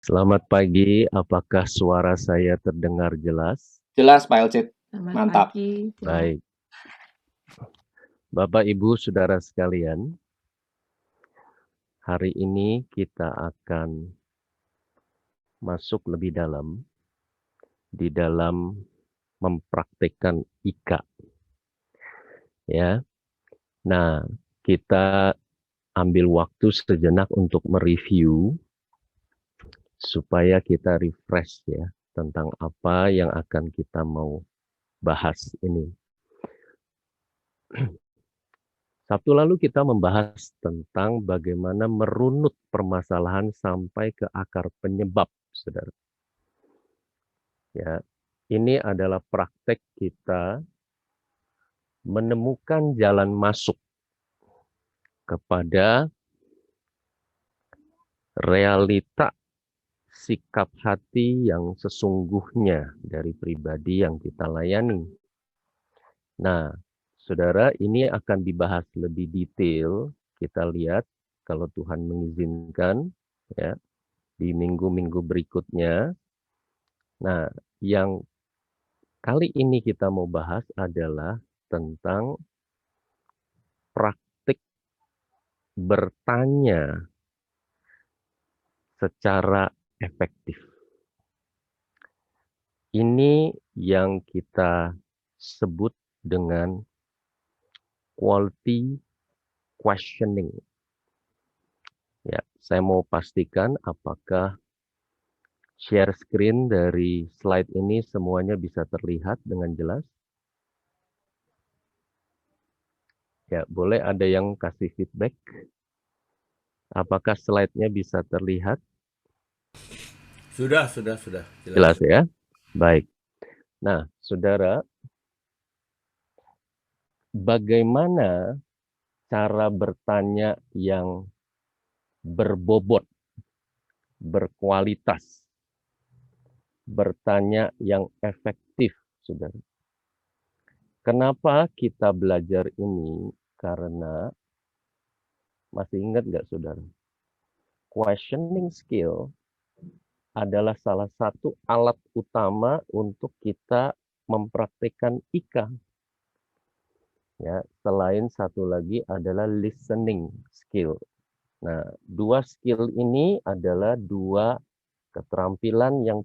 Selamat pagi, apakah suara saya terdengar jelas? Jelas Pak Elcid, Selamat mantap. pagi. Baik. Bapak, Ibu, Saudara sekalian, hari ini kita akan masuk lebih dalam di dalam mempraktikkan IKA. Ya. Nah, kita ambil waktu sejenak untuk mereview supaya kita refresh ya tentang apa yang akan kita mau bahas ini. Sabtu lalu kita membahas tentang bagaimana merunut permasalahan sampai ke akar penyebab, saudara. Ya, ini adalah praktek kita menemukan jalan masuk kepada realita sikap hati yang sesungguhnya dari pribadi yang kita layani. Nah, saudara, ini akan dibahas lebih detail. Kita lihat kalau Tuhan mengizinkan, ya, di minggu-minggu berikutnya. Nah, yang kali ini kita mau bahas adalah tentang praktik bertanya secara efektif. Ini yang kita sebut dengan quality questioning. Ya, saya mau pastikan apakah share screen dari slide ini semuanya bisa terlihat dengan jelas. Ya, boleh ada yang kasih feedback. Apakah slide-nya bisa terlihat? Sudah. Jelas ya? Baik. Nah, saudara, bagaimana cara bertanya yang berbobot, berkualitas, bertanya yang efektif, saudara? Kenapa kita belajar ini? Karena, masih ingat nggak, saudara? Questioning skill adalah salah satu alat utama untuk kita mempraktikkan IKA. Ya, selain satu lagi adalah listening skill. Nah, dua skill ini adalah dua keterampilan yang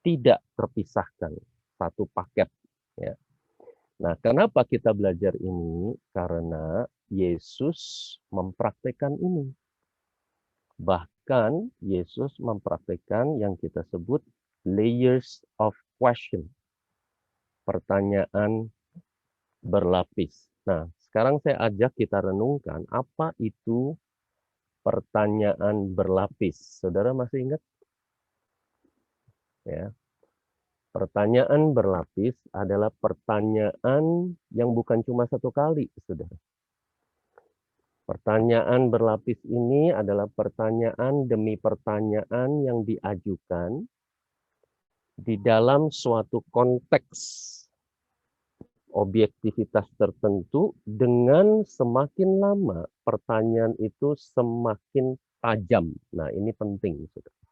tidak terpisahkan, satu paket. Ya. Nah, kenapa kita belajar ini? Karena Yesus mempraktikkan ini. Bahkan Yesus mempraktikkan yang kita sebut layers of question. Pertanyaan berlapis. Nah, sekarang saya ajak kita renungkan apa itu pertanyaan berlapis. Saudara masih ingat? Ya. Pertanyaan berlapis adalah pertanyaan yang bukan cuma satu kali, saudara. Pertanyaan berlapis ini adalah pertanyaan demi pertanyaan yang diajukan di dalam suatu konteks objektivitas tertentu dengan semakin lama pertanyaan itu semakin tajam. Nah, ini penting, saudara.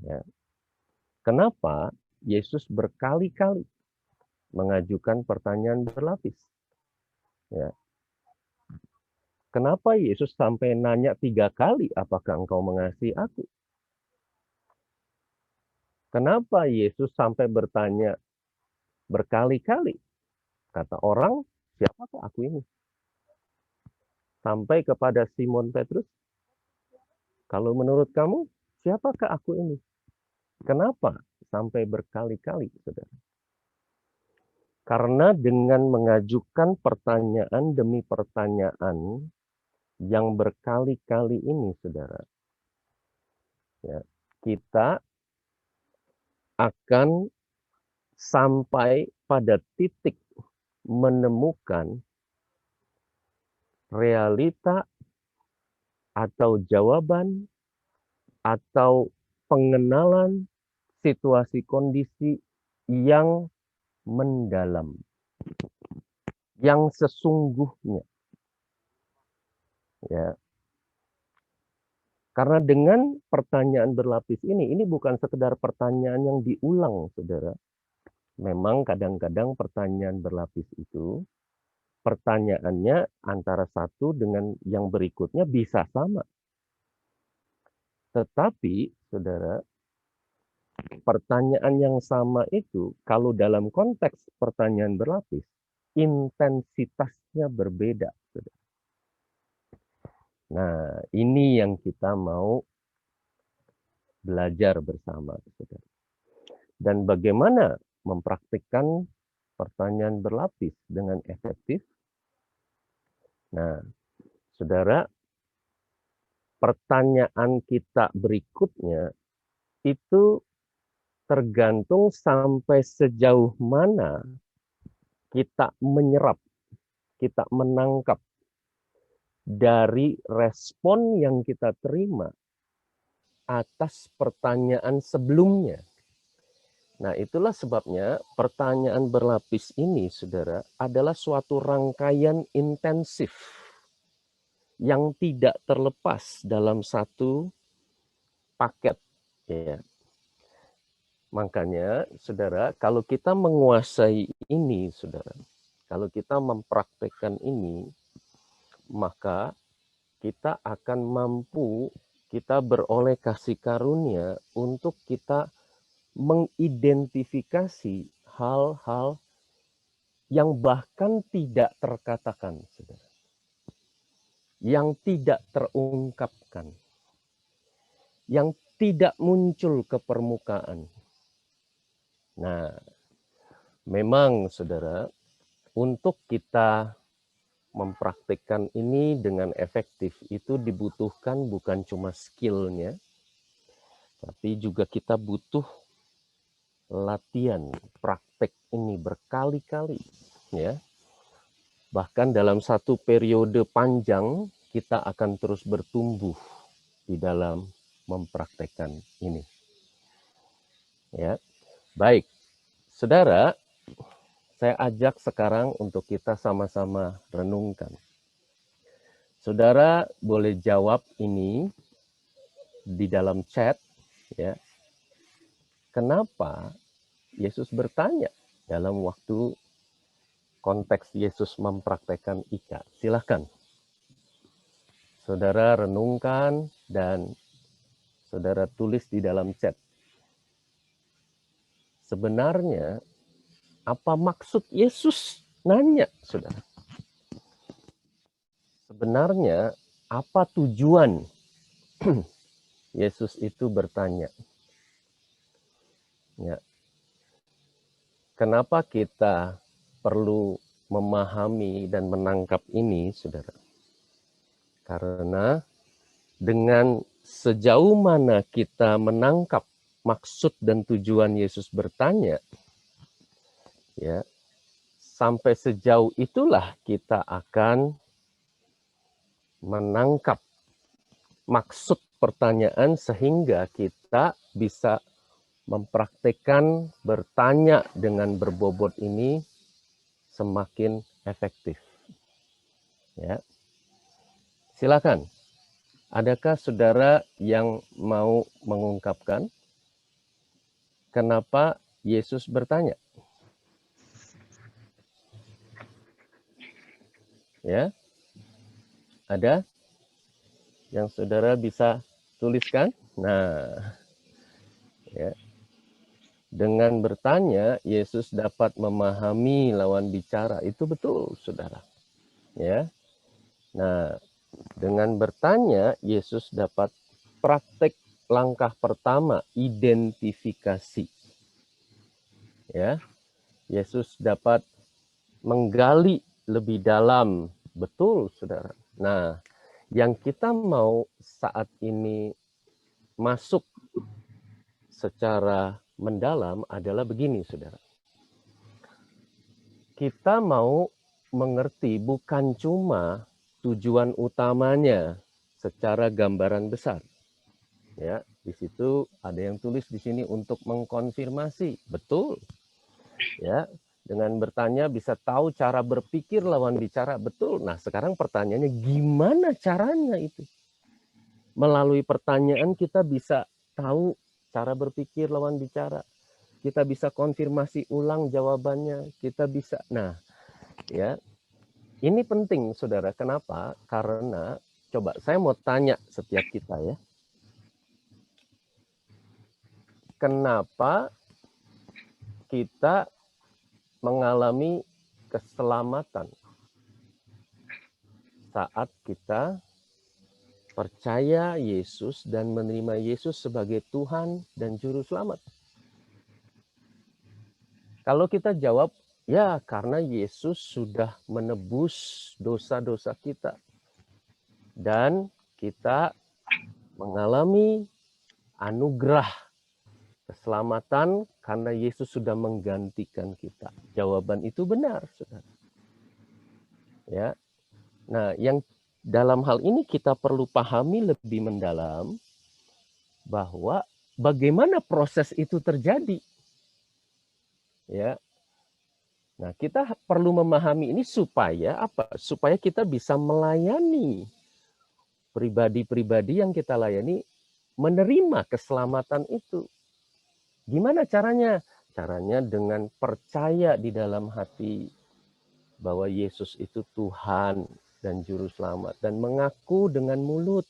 Ya. Kenapa Yesus berkali-kali mengajukan pertanyaan berlapis? Ya. Kenapa Yesus sampai nanya 3 kali, apakah engkau mengasihi aku? Kenapa Yesus sampai bertanya berkali-kali? Kata orang, siapakah aku ini? Sampai kepada Simon Petrus, kalau menurut kamu, siapakah aku ini? Kenapa sampai berkali-kali, saudara? Karena dengan mengajukan pertanyaan demi pertanyaan yang berkali-kali ini, saudara, ya, kita akan sampai pada titik menemukan realita atau jawaban atau pengenalan situasi kondisi yang mendalam, yang sesungguhnya. Ya. Karena dengan pertanyaan berlapis ini bukan sekedar pertanyaan yang diulang, saudara. Memang kadang-kadang pertanyaan berlapis itu, pertanyaannya antara satu dengan yang berikutnya bisa sama. Tetapi, saudara, pertanyaan yang sama itu, kalau dalam konteks pertanyaan berlapis, intensitasnya berbeda, saudara. Nah, ini yang kita mau belajar bersama, saudara. Dan bagaimana mempraktikkan pertanyaan berlapis dengan efektif? Nah, saudara, pertanyaan kita berikutnya itu tergantung sampai sejauh mana kita menyerap, kita menangkap dari respon yang kita terima atas pertanyaan sebelumnya. Nah, itulah sebabnya pertanyaan berlapis ini, saudara, adalah suatu rangkaian intensif yang tidak terlepas dalam satu paket. Ya. Makanya, saudara, kalau kita menguasai ini, saudara, kalau kita mempraktekkan ini, maka kita akan mampu, kita beroleh kasih karunia untuk kita mengidentifikasi hal-hal yang bahkan tidak terkatakan, saudara. Yang tidak terungkapkan. Yang tidak muncul ke permukaan. Nah, memang, saudara, untuk kita mempraktikkan ini dengan efektif itu dibutuhkan bukan cuma skillnya, tapi juga kita butuh latihan praktek ini berkali-kali, ya. Bahkan dalam satu periode panjang kita akan terus bertumbuh di dalam mempraktekkan ini. Ya. Baik. Saudara, saya ajak sekarang untuk kita sama-sama renungkan. Saudara boleh jawab ini di dalam chat, ya. Kenapa Yesus bertanya dalam waktu konteks Yesus mempraktekkan IKA? Silahkan. Saudara renungkan dan saudara tulis di dalam chat. Sebenarnya apa maksud Yesus nanya, saudara? Sebenarnya apa tujuan Yesus itu bertanya? Ya. Kenapa kita perlu memahami dan menangkap ini, saudara? Karena dengan sejauh mana kita menangkap maksud dan tujuan Yesus bertanya, ya, sampai sejauh itulah kita akan menangkap maksud pertanyaan sehingga kita bisa mempraktekkan bertanya dengan berbobot ini semakin efektif. Ya. Silakan. Adakah saudara yang mau mengungkapkan kenapa Yesus bertanya? Ya. Ada yang saudara bisa tuliskan? Nah, ya. Dengan bertanya, Yesus dapat memahami lawan bicara. Itu betul, saudara. Ya. Nah, dengan bertanya, Yesus dapat praktek langkah pertama, identifikasi. Ya. Yesus dapat menggali lebih dalam. Betul, saudara. Nah, yang kita mau saat ini masuk secara mendalam adalah begini, saudara. Kita mau mengerti bukan cuma tujuan utamanya secara gambaran besar. Ya, di situ ada yang tulis di sini untuk mengkonfirmasi. Betul. Ya, dengan bertanya bisa tahu cara berpikir lawan bicara. Betul. Nah, sekarang pertanyaannya gimana caranya itu? Melalui pertanyaan kita bisa tahu cara berpikir lawan bicara. Kita bisa konfirmasi ulang jawabannya. Kita bisa. Nah, ya. Ini penting, Saudara. Kenapa? Karena coba saya mau tanya setiap kita ya. Kenapa kita mengalami keselamatan saat kita percaya Yesus dan menerima Yesus sebagai Tuhan dan Juru Selamat? Kalau kita jawab, ya karena Yesus sudah menebus dosa-dosa kita. Dan kita mengalami anugerah keselamatan karena Yesus sudah menggantikan kita. Jawaban itu benar, Saudara. Ya. Nah, yang dalam hal ini kita perlu pahami lebih mendalam bahwa bagaimana proses itu terjadi. Ya. Nah, kita perlu memahami ini supaya apa? Supaya kita bisa melayani pribadi-pribadi yang kita layani menerima keselamatan itu. Gimana caranya? Caranya dengan percaya di dalam hati bahwa Yesus itu Tuhan dan Juru Selamat. Dan mengaku dengan mulut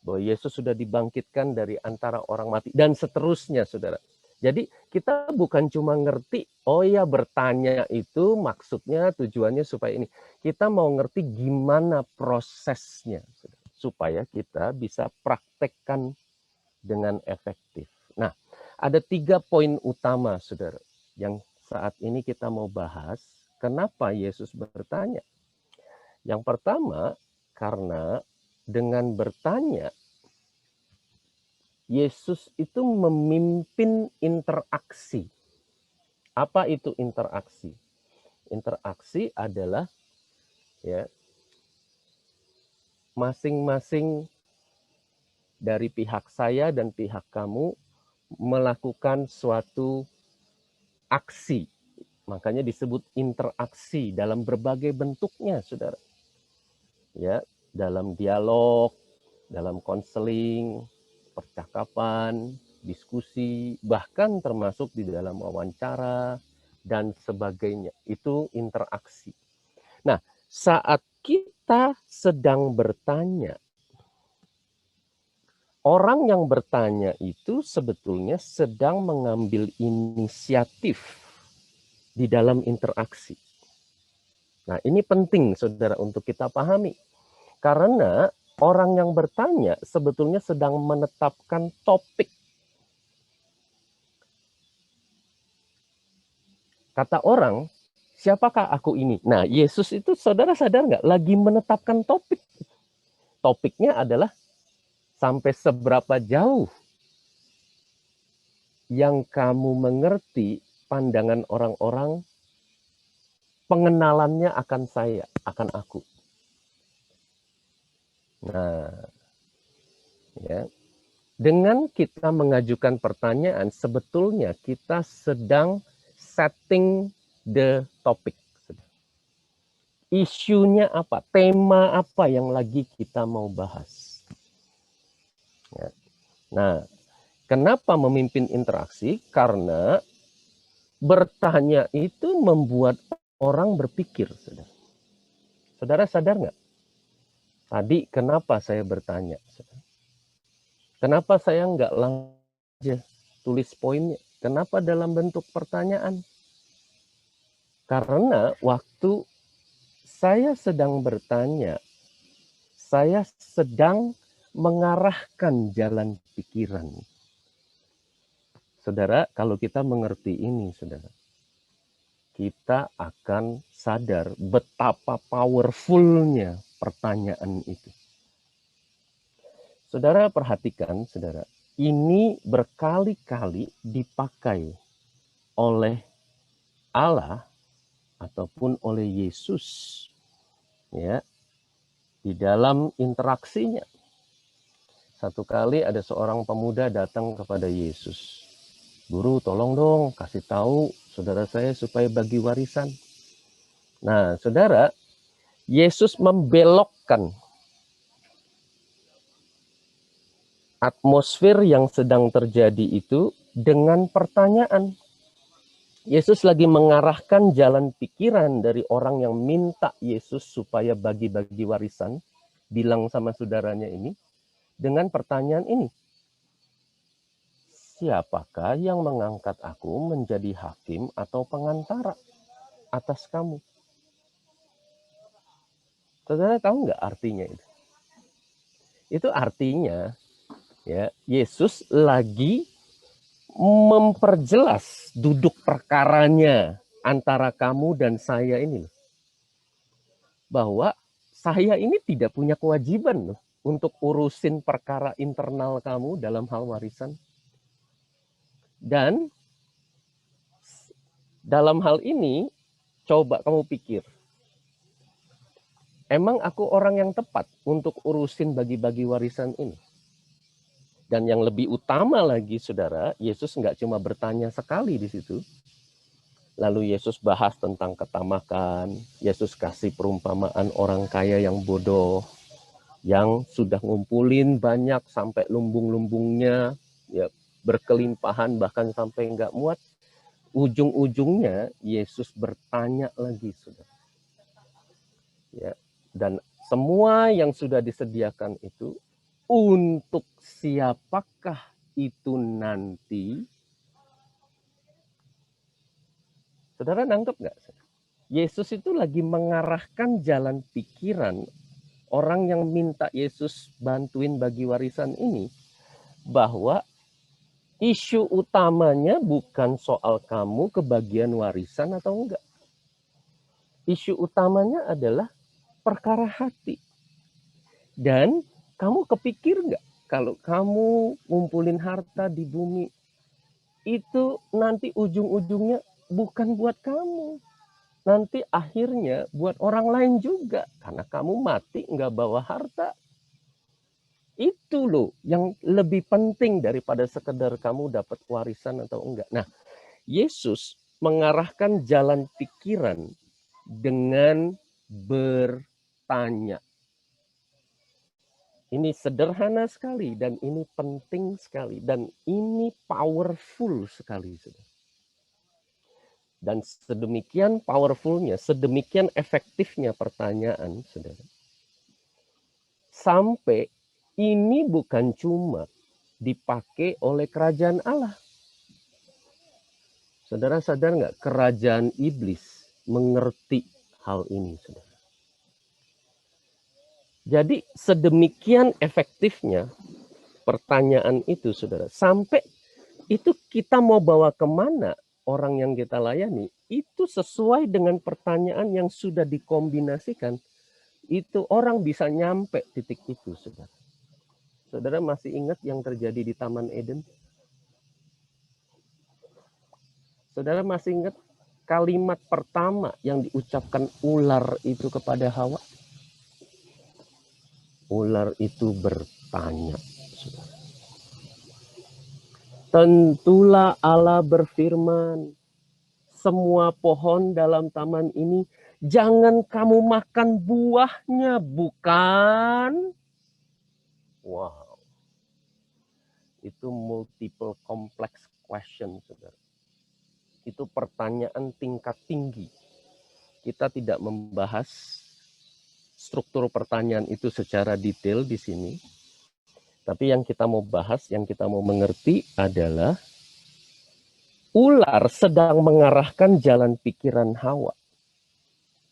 bahwa Yesus sudah dibangkitkan dari antara orang mati. Dan seterusnya, Saudara. Jadi kita bukan cuma ngerti, oh ya bertanya itu maksudnya tujuannya supaya ini. Kita mau ngerti gimana prosesnya. Saudara, supaya kita bisa praktekkan dengan efektif. Nah, ada 3 poin utama, Saudara, yang saat ini kita mau bahas. Kenapa Yesus bertanya? Yang pertama, karena dengan bertanya, Yesus itu memimpin interaksi. Apa itu interaksi? Interaksi adalah ya masing-masing dari pihak saya dan pihak kamu melakukan suatu aksi. Makanya disebut interaksi dalam berbagai bentuknya, Saudara. Ya, dalam dialog, dalam konseling, percakapan, diskusi, bahkan termasuk di dalam wawancara dan sebagainya. Itu interaksi. Nah, saat kita sedang bertanya, orang yang bertanya itu sebetulnya sedang mengambil inisiatif di dalam interaksi. Nah, ini penting, Saudara, untuk kita pahami. Karena orang yang bertanya sebetulnya sedang menetapkan topik. Kata orang, siapakah aku ini? Nah, Yesus itu, Saudara sadar nggak? Lagi menetapkan topik. Topiknya adalah sampai seberapa jauh yang kamu mengerti pandangan orang-orang, pengenalannya akan saya, akan aku. Nah, ya. Dengan kita mengajukan pertanyaan, sebetulnya kita sedang setting the topic. Isunya apa? Tema apa yang lagi kita mau bahas? Ya. Nah, kenapa memimpin interaksi? Karena bertanya itu membuat orang berpikir. Saudara sadar nggak? Tadi kenapa saya bertanya? Kenapa saya nggak langsung aja tulis poinnya? Kenapa dalam bentuk pertanyaan? Karena waktu saya sedang bertanya, saya sedang mengarahkan jalan pikiran. Saudara, kalau kita mengerti ini, saudara, kita akan sadar betapa powerfulnya pertanyaan itu. Saudara perhatikan, saudara, ini berkali-kali dipakai oleh Allah ataupun oleh Yesus ya di dalam interaksinya. Satu kali ada seorang pemuda datang kepada Yesus. Guru, tolong dong kasih tahu saudara saya supaya bagi warisan. Nah, saudara, Yesus membelokkan atmosfer yang sedang terjadi itu dengan pertanyaan. Yesus lagi mengarahkan jalan pikiran dari orang yang minta Yesus supaya bagi-bagi warisan, bilang sama saudaranya ini, dengan pertanyaan ini. Siapakah yang mengangkat aku menjadi hakim atau pengantara atas kamu? Saudara tahu nggak artinya itu? Itu artinya ya Yesus lagi memperjelas duduk perkaranya antara kamu dan saya ini loh. Bahwa saya ini tidak punya kewajiban loh untuk urusin perkara internal kamu dalam hal warisan. Dan dalam hal ini coba kamu pikir, emang aku orang yang tepat untuk urusin bagi-bagi warisan ini? Dan yang lebih utama lagi, saudara, Yesus nggak cuma bertanya sekali di situ. Lalu Yesus bahas tentang ketamakan. Yesus kasih perumpamaan orang kaya yang bodoh, yang sudah ngumpulin banyak sampai lumbung-lumbungnya, ya berkelimpahan bahkan sampai nggak muat. Ujung-ujungnya Yesus bertanya lagi, saudara. Ya, dan semua yang sudah disediakan itu untuk siapakah itu nanti? Saudara nangkep nggak? Yesus itu lagi mengarahkan jalan pikiran orang yang minta Yesus bantuin bagi warisan ini, bahwa isu utamanya bukan soal kamu kebagian warisan atau enggak. Isu utamanya adalah perkara hati. Dan kamu kepikir nggak kalau kamu ngumpulin harta di bumi, itu nanti ujung-ujungnya bukan buat kamu. Nanti akhirnya buat orang lain juga. Karena kamu mati nggak bawa harta. Itu loh yang lebih penting daripada sekedar kamu dapat warisan atau enggak. Nah, Yesus mengarahkan jalan pikiran dengan bertanya. Ini sederhana sekali dan ini penting sekali dan ini powerful sekali. Dan sedemikian powerfulnya, sedemikian efektifnya pertanyaan, saudara. Sampai ini bukan cuma dipakai oleh kerajaan Allah. Saudara sadar nggak kerajaan iblis mengerti hal ini, saudara? Jadi sedemikian efektifnya pertanyaan itu, saudara. Sampai itu kita mau bawa kemana orang yang kita layani, itu sesuai dengan pertanyaan yang sudah dikombinasikan. Itu orang bisa nyampe titik itu, saudara. Saudara masih ingat yang terjadi di Taman Eden? Saudara masih ingat kalimat pertama yang diucapkan ular itu kepada Hawa? Ular itu bertanya, saudara. Tentulah Allah berfirman, semua pohon dalam taman ini jangan kamu makan buahnya, bukan? Wow. Itu multiple complex question, saudara. Itu pertanyaan tingkat tinggi. Kita tidak membahas struktur pertanyaan itu secara detail di sini. Tapi yang kita mau bahas, yang kita mau mengerti adalah ular sedang mengarahkan jalan pikiran Hawa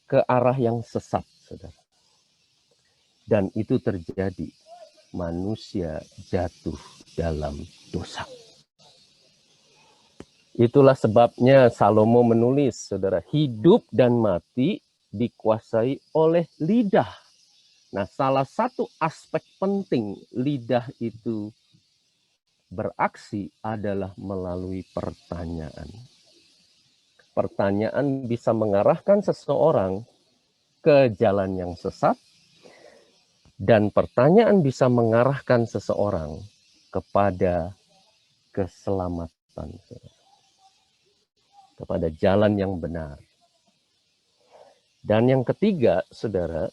ke arah yang sesat, saudara. Dan itu terjadi. Manusia jatuh dalam dosa. Itulah sebabnya Salomo menulis, saudara, hidup dan mati dikuasai oleh lidah. Nah, salah satu aspek penting lidah itu beraksi adalah melalui pertanyaan. Pertanyaan bisa mengarahkan seseorang ke jalan yang sesat, dan pertanyaan bisa mengarahkan seseorang kepada keselamatan, kepada jalan yang benar. Dan yang ketiga, saudara,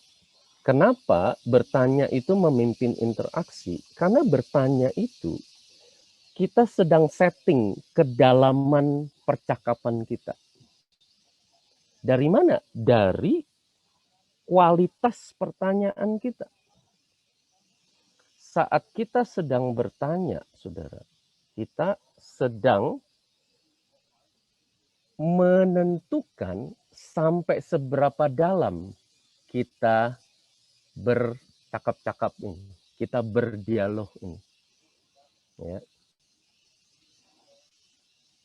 Kenapa bertanya itu memimpin interaksi? Karena bertanya itu kita sedang setting kedalaman percakapan kita. Dari mana? Dari kualitas pertanyaan kita. Saat kita sedang bertanya, saudara, kita sedang menentukan sampai seberapa dalam kita bercakap-cakap ini, kita berdialog ini. Ya.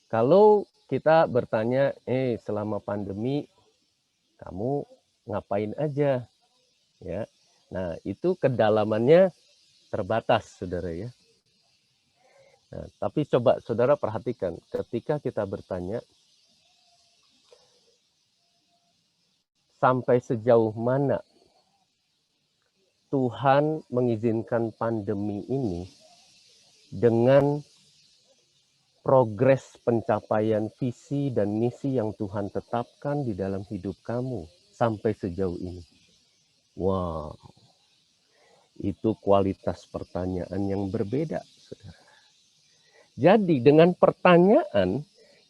Kalau kita bertanya, selama pandemi kamu ngapain aja, ya. Nah, itu kedalamannya terbatas, saudara ya. Nah, tapi coba saudara perhatikan, ketika kita bertanya, sampai sejauh mana Tuhan mengizinkan pandemi ini dengan progres pencapaian visi dan misi yang Tuhan tetapkan di dalam hidup kamu sampai sejauh ini. Wow, itu kualitas pertanyaan yang berbeda, saudara. Jadi dengan pertanyaan,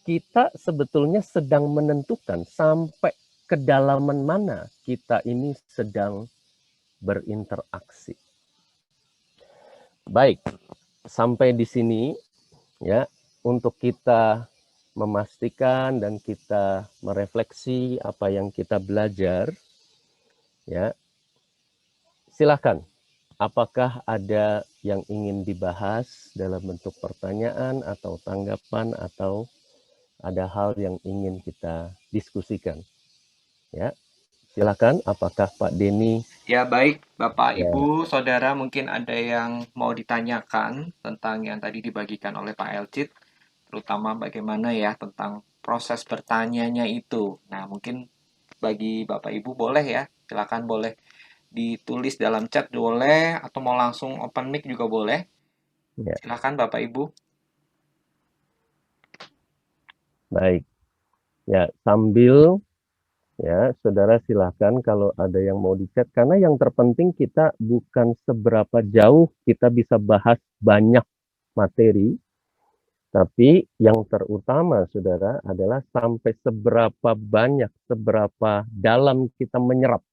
kita sebetulnya sedang menentukan sampai kedalaman mana kita ini sedang berinteraksi. Baik, sampai di sini ya, untuk kita memastikan dan kita merefleksi apa yang kita belajar, ya, silakan. Apakah ada yang ingin dibahas dalam bentuk pertanyaan atau tanggapan atau ada hal yang ingin kita diskusikan? Ya, silakan. Apakah Pak Denny? Ya, baik, Bapak, Ya, Ibu, Saudara, mungkin ada yang mau ditanyakan tentang yang tadi dibagikan oleh Pak Elcit, terutama bagaimana ya tentang proses bertanyanya itu. Nah, mungkin bagi Bapak Ibu boleh ya, silakan boleh ditulis dalam chat boleh, atau mau langsung open mic juga boleh. ya, Silakan Bapak Ibu. baik. Ya, sambil ya, saudara silahkan kalau ada yang mau di-chat. Karena yang terpenting kita bukan seberapa jauh kita bisa bahas banyak materi, tapi yang terutama, saudara, adalah sampai seberapa banyak, seberapa dalam kita menyerap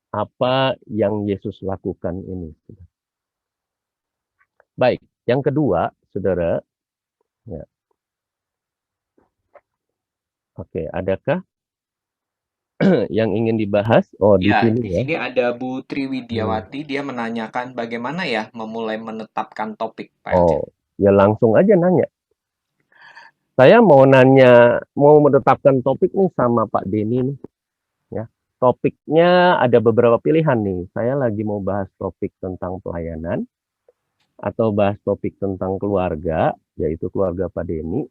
apa yang Yesus lakukan ini. Baik, yang kedua, saudara, ya, oke, adakah yang ingin dibahas? Oh, di Ya, sini di ya. sini ada Bu Hmm. Triwidiawati, dia menanyakan bagaimana ya memulai menetapkan topik, Pak Elcit. Oh, ya langsung aja nanya. Saya mau nanya, mau menetapkan topik nih sama Pak Denny nih, ya. Topiknya ada beberapa pilihan nih. Saya lagi mau bahas topik tentang pelayanan, atau bahas topik tentang keluarga, yaitu keluarga Pak Denny,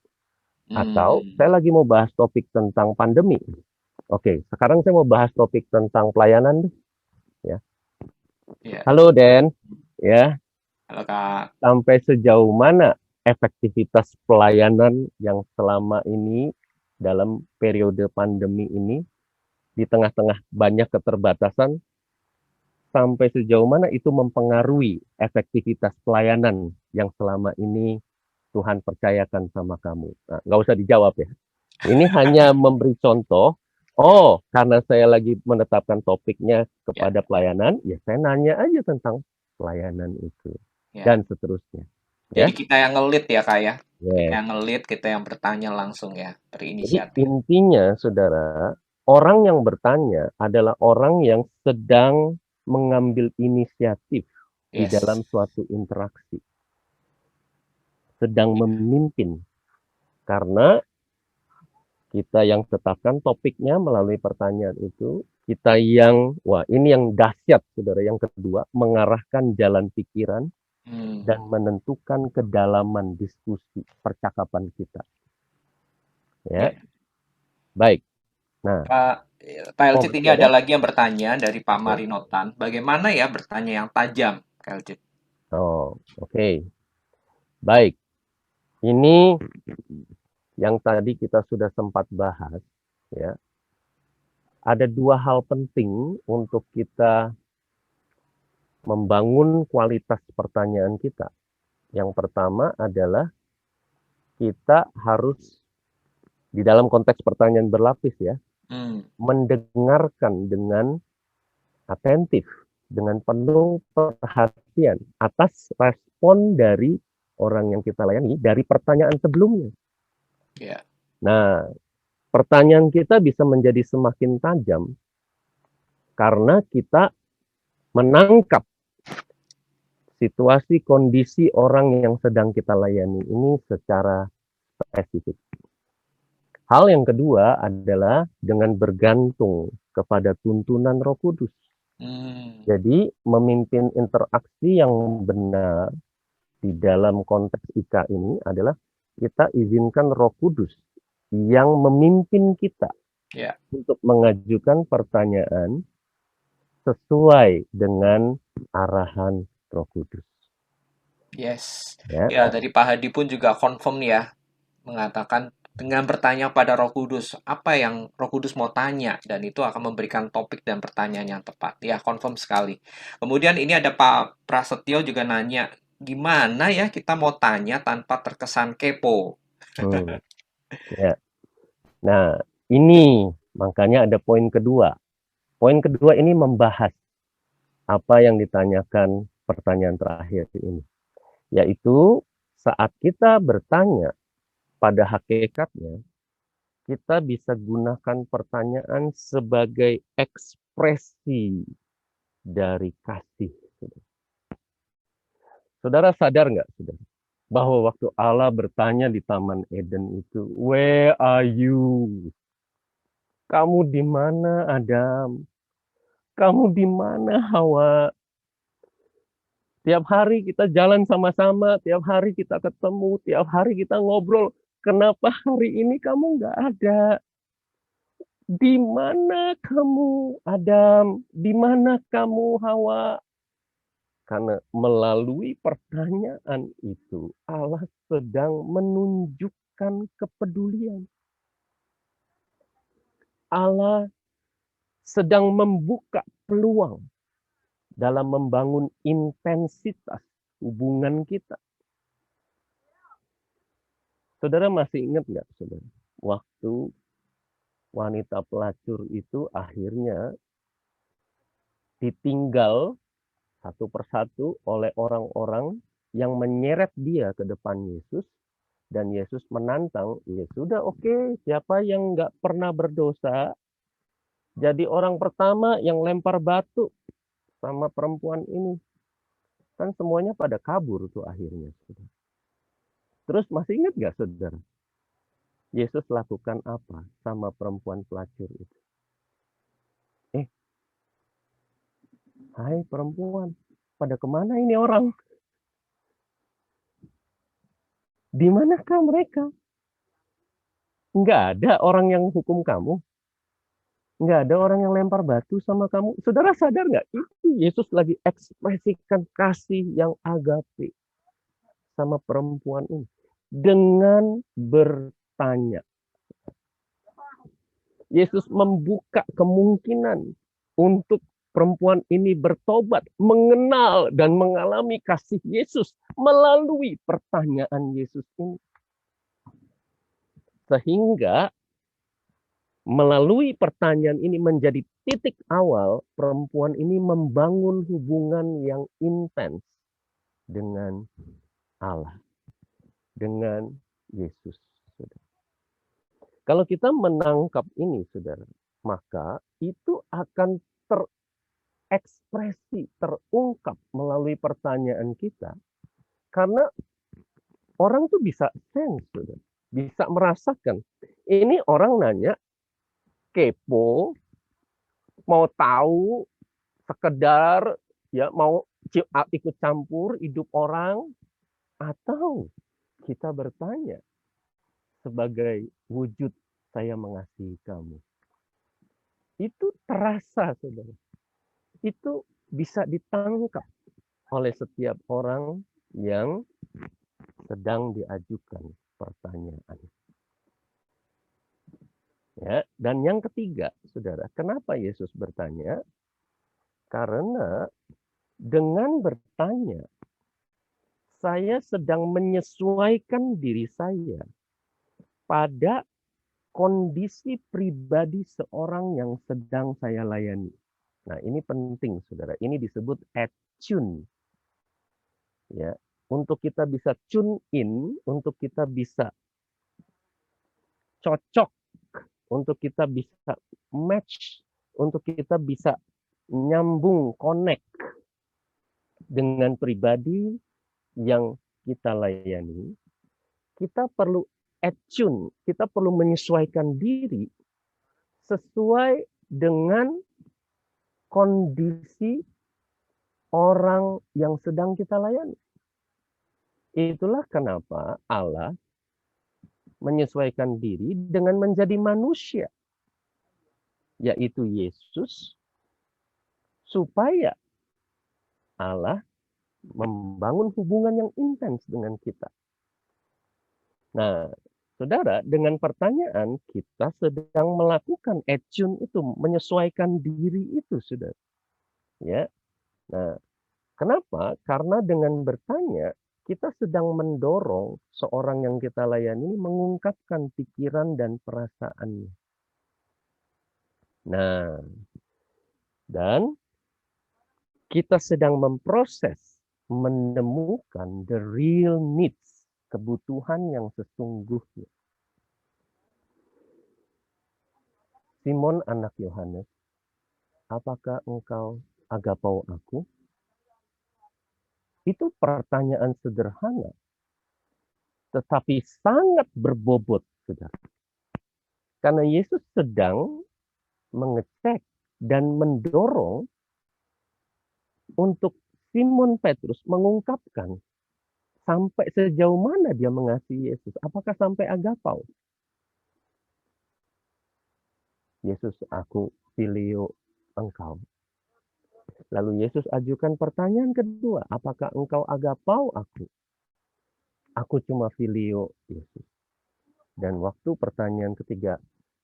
atau Hmm, saya lagi mau bahas topik tentang pandemi. Oke, sekarang saya mau bahas topik tentang pelayanan, ya. ya. Halo Den, ya. Halo Kak. Sampai sejauh mana efektivitas pelayanan yang selama ini dalam periode pandemi ini di tengah-tengah banyak keterbatasan, sampai sejauh mana itu mempengaruhi efektivitas pelayanan yang selama ini Tuhan percayakan sama kamu. Nah, nggak usah dijawab ya. Ini hanya memberi contoh. Oh, karena saya lagi menetapkan topiknya Ya, kepada pelayanan, ya saya nanya aja tentang pelayanan itu ya. dan seterusnya. Jadi Ya, kita yang ngelit ya Kak ya. Kita yes. yang ngelit, kita yang bertanya langsung ya, Jadi berinisiatif. intinya, saudara, orang yang bertanya adalah orang yang sedang mengambil inisiatif di Yes. dalam suatu interaksi, sedang memimpin. Karena kita yang tetapkan topiknya melalui pertanyaan itu, kita yang, wah ini yang dahsyat, saudara, yang kedua, mengarahkan jalan pikiran Hmm. dan menentukan kedalaman diskusi percakapan kita. Ya. Ya, baik. Nah, Pak Pak oh Elcit, ini masih ada? ada lagi yang bertanya dari Pak Ya. Marinotan. Bagaimana ya bertanya yang tajam, Pak Elcit? Oh, oke. Baik. Ini yang tadi kita sudah sempat bahas, ya. ada dua hal penting untuk kita membangun kualitas pertanyaan kita. Yang pertama adalah kita harus di dalam konteks pertanyaan berlapis ya, mendengarkan dengan atentif, dengan penuh perhatian atas respon dari orang yang kita layani dari pertanyaan sebelumnya. Yeah. Nah, pertanyaan kita bisa menjadi semakin tajam karena kita menangkap situasi kondisi orang yang sedang kita layani ini secara spesifik. Hal yang kedua adalah dengan bergantung kepada tuntunan Roh Kudus. Jadi memimpin interaksi yang benar di dalam konteks IKA ini adalah kita izinkan Roh Kudus yang memimpin kita untuk mengajukan pertanyaan sesuai dengan arahan Roh Kudus. Yes. Ya, tadi Pak Hadi pun juga confirm ya, mengatakan dengan bertanya pada Roh Kudus, apa yang Roh Kudus mau tanya, dan itu akan memberikan topik dan pertanyaan yang tepat. Ya, confirm sekali. Kemudian ini ada Pak Prasetyo juga nanya, gimana ya kita mau tanya tanpa terkesan kepo? Ya. Nah, ini makanya ada poin kedua. Poin kedua ini membahas apa yang ditanyakan pertanyaan terakhir ini. Yaitu saat kita bertanya pada hakikatnya, kita bisa gunakan pertanyaan sebagai ekspresi dari kasih. Saudara sadar nggak, saudara, bahwa waktu Allah bertanya di Taman Eden itu, "Where are you?" Kamu di mana, Adam? Kamu di mana, Hawa? Tiap hari kita jalan sama-sama, tiap hari kita ketemu, tiap hari kita ngobrol. Kenapa hari ini kamu nggak ada? Di mana kamu, Adam? Di mana kamu, Hawa? Karena melalui pertanyaan itu, Allah sedang menunjukkan kepedulian. Allah sedang membuka peluang dalam membangun intensitas hubungan kita. Saudara masih ingat nggak, saudara? Waktu wanita pelacur itu akhirnya ditinggal satu persatu oleh orang-orang yang menyeret dia ke depan Yesus. Dan Yesus menantang, ya sudah oke, siapa yang nggak pernah berdosa, jadi orang pertama yang lempar batu sama perempuan ini. Kan semuanya pada kabur tuh akhirnya. Terus masih ingat nggak, saudara? Yesus lakukan apa sama perempuan pelacur itu? Hai perempuan, pada kemana ini orang? Di manakah mereka? Nggak ada orang yang hukum kamu. Nggak ada orang yang lempar batu sama kamu. Saudara sadar nggak? Itu Yesus lagi ekspresikan kasih yang agape sama perempuan ini. Dengan bertanya. Yesus membuka kemungkinan untuk perempuan ini bertobat, mengenal dan mengalami kasih Yesus melalui pertanyaan Yesus ini. Sehingga melalui pertanyaan ini menjadi titik awal perempuan ini membangun hubungan yang intens dengan Allah, dengan Yesus. Kalau kita menangkap ini, saudara, maka itu akan terekspresi, terungkap melalui pertanyaan kita. Karena orang tuh bisa sense, saudara, bisa merasakan. Ini orang nanya, kepo, mau tahu, sekedar ya mau ikut campur hidup orang, atau kita bertanya sebagai wujud saya mengasihi kamu. Itu terasa, saudara. Itu bisa ditangkap oleh setiap orang yang sedang diajukan pertanyaan. Ya, dan yang ketiga, Saudara, kenapa Yesus bertanya? Karena dengan bertanya, saya sedang menyesuaikan diri saya pada kondisi pribadi seorang yang sedang saya layani. Nah, ini penting, Saudara. Ini disebut attune, ya. Untuk kita bisa tune in, untuk kita bisa cocok, untuk kita bisa match, untuk kita bisa nyambung, connect dengan pribadi yang kita layani, kita perlu attune, kita perlu menyesuaikan diri sesuai dengan kondisi orang yang sedang kita layani. Itulah kenapa Allah menyesuaikan diri dengan menjadi manusia, yaitu Yesus, supaya Allah membangun hubungan yang intens dengan kita. Nah, Saudara, dengan pertanyaan kita sedang melakukan attune itu, menyesuaikan diri itu, Saudara. Ya. Nah, kenapa? Karena dengan bertanya, kita sedang mendorong seorang yang kita layani mengungkapkan pikiran dan perasaannya. Nah, dan kita sedang memproses, menemukan the real needs, kebutuhan yang sesungguhnya. Simon anak Yohanes, apakah engkau agapau aku? Itu pertanyaan sederhana, tetapi sangat berbobot, Saudara. Karena Yesus sedang mengecek dan mendorong untuk Simon Petrus mengungkapkan sampai sejauh mana dia mengasihi Yesus. Apakah sampai agapau? Yesus, aku filio engkau. Lalu Yesus ajukan pertanyaan kedua, apakah engkau agapau aku? Aku cuma filio Yesus. Dan waktu pertanyaan ketiga,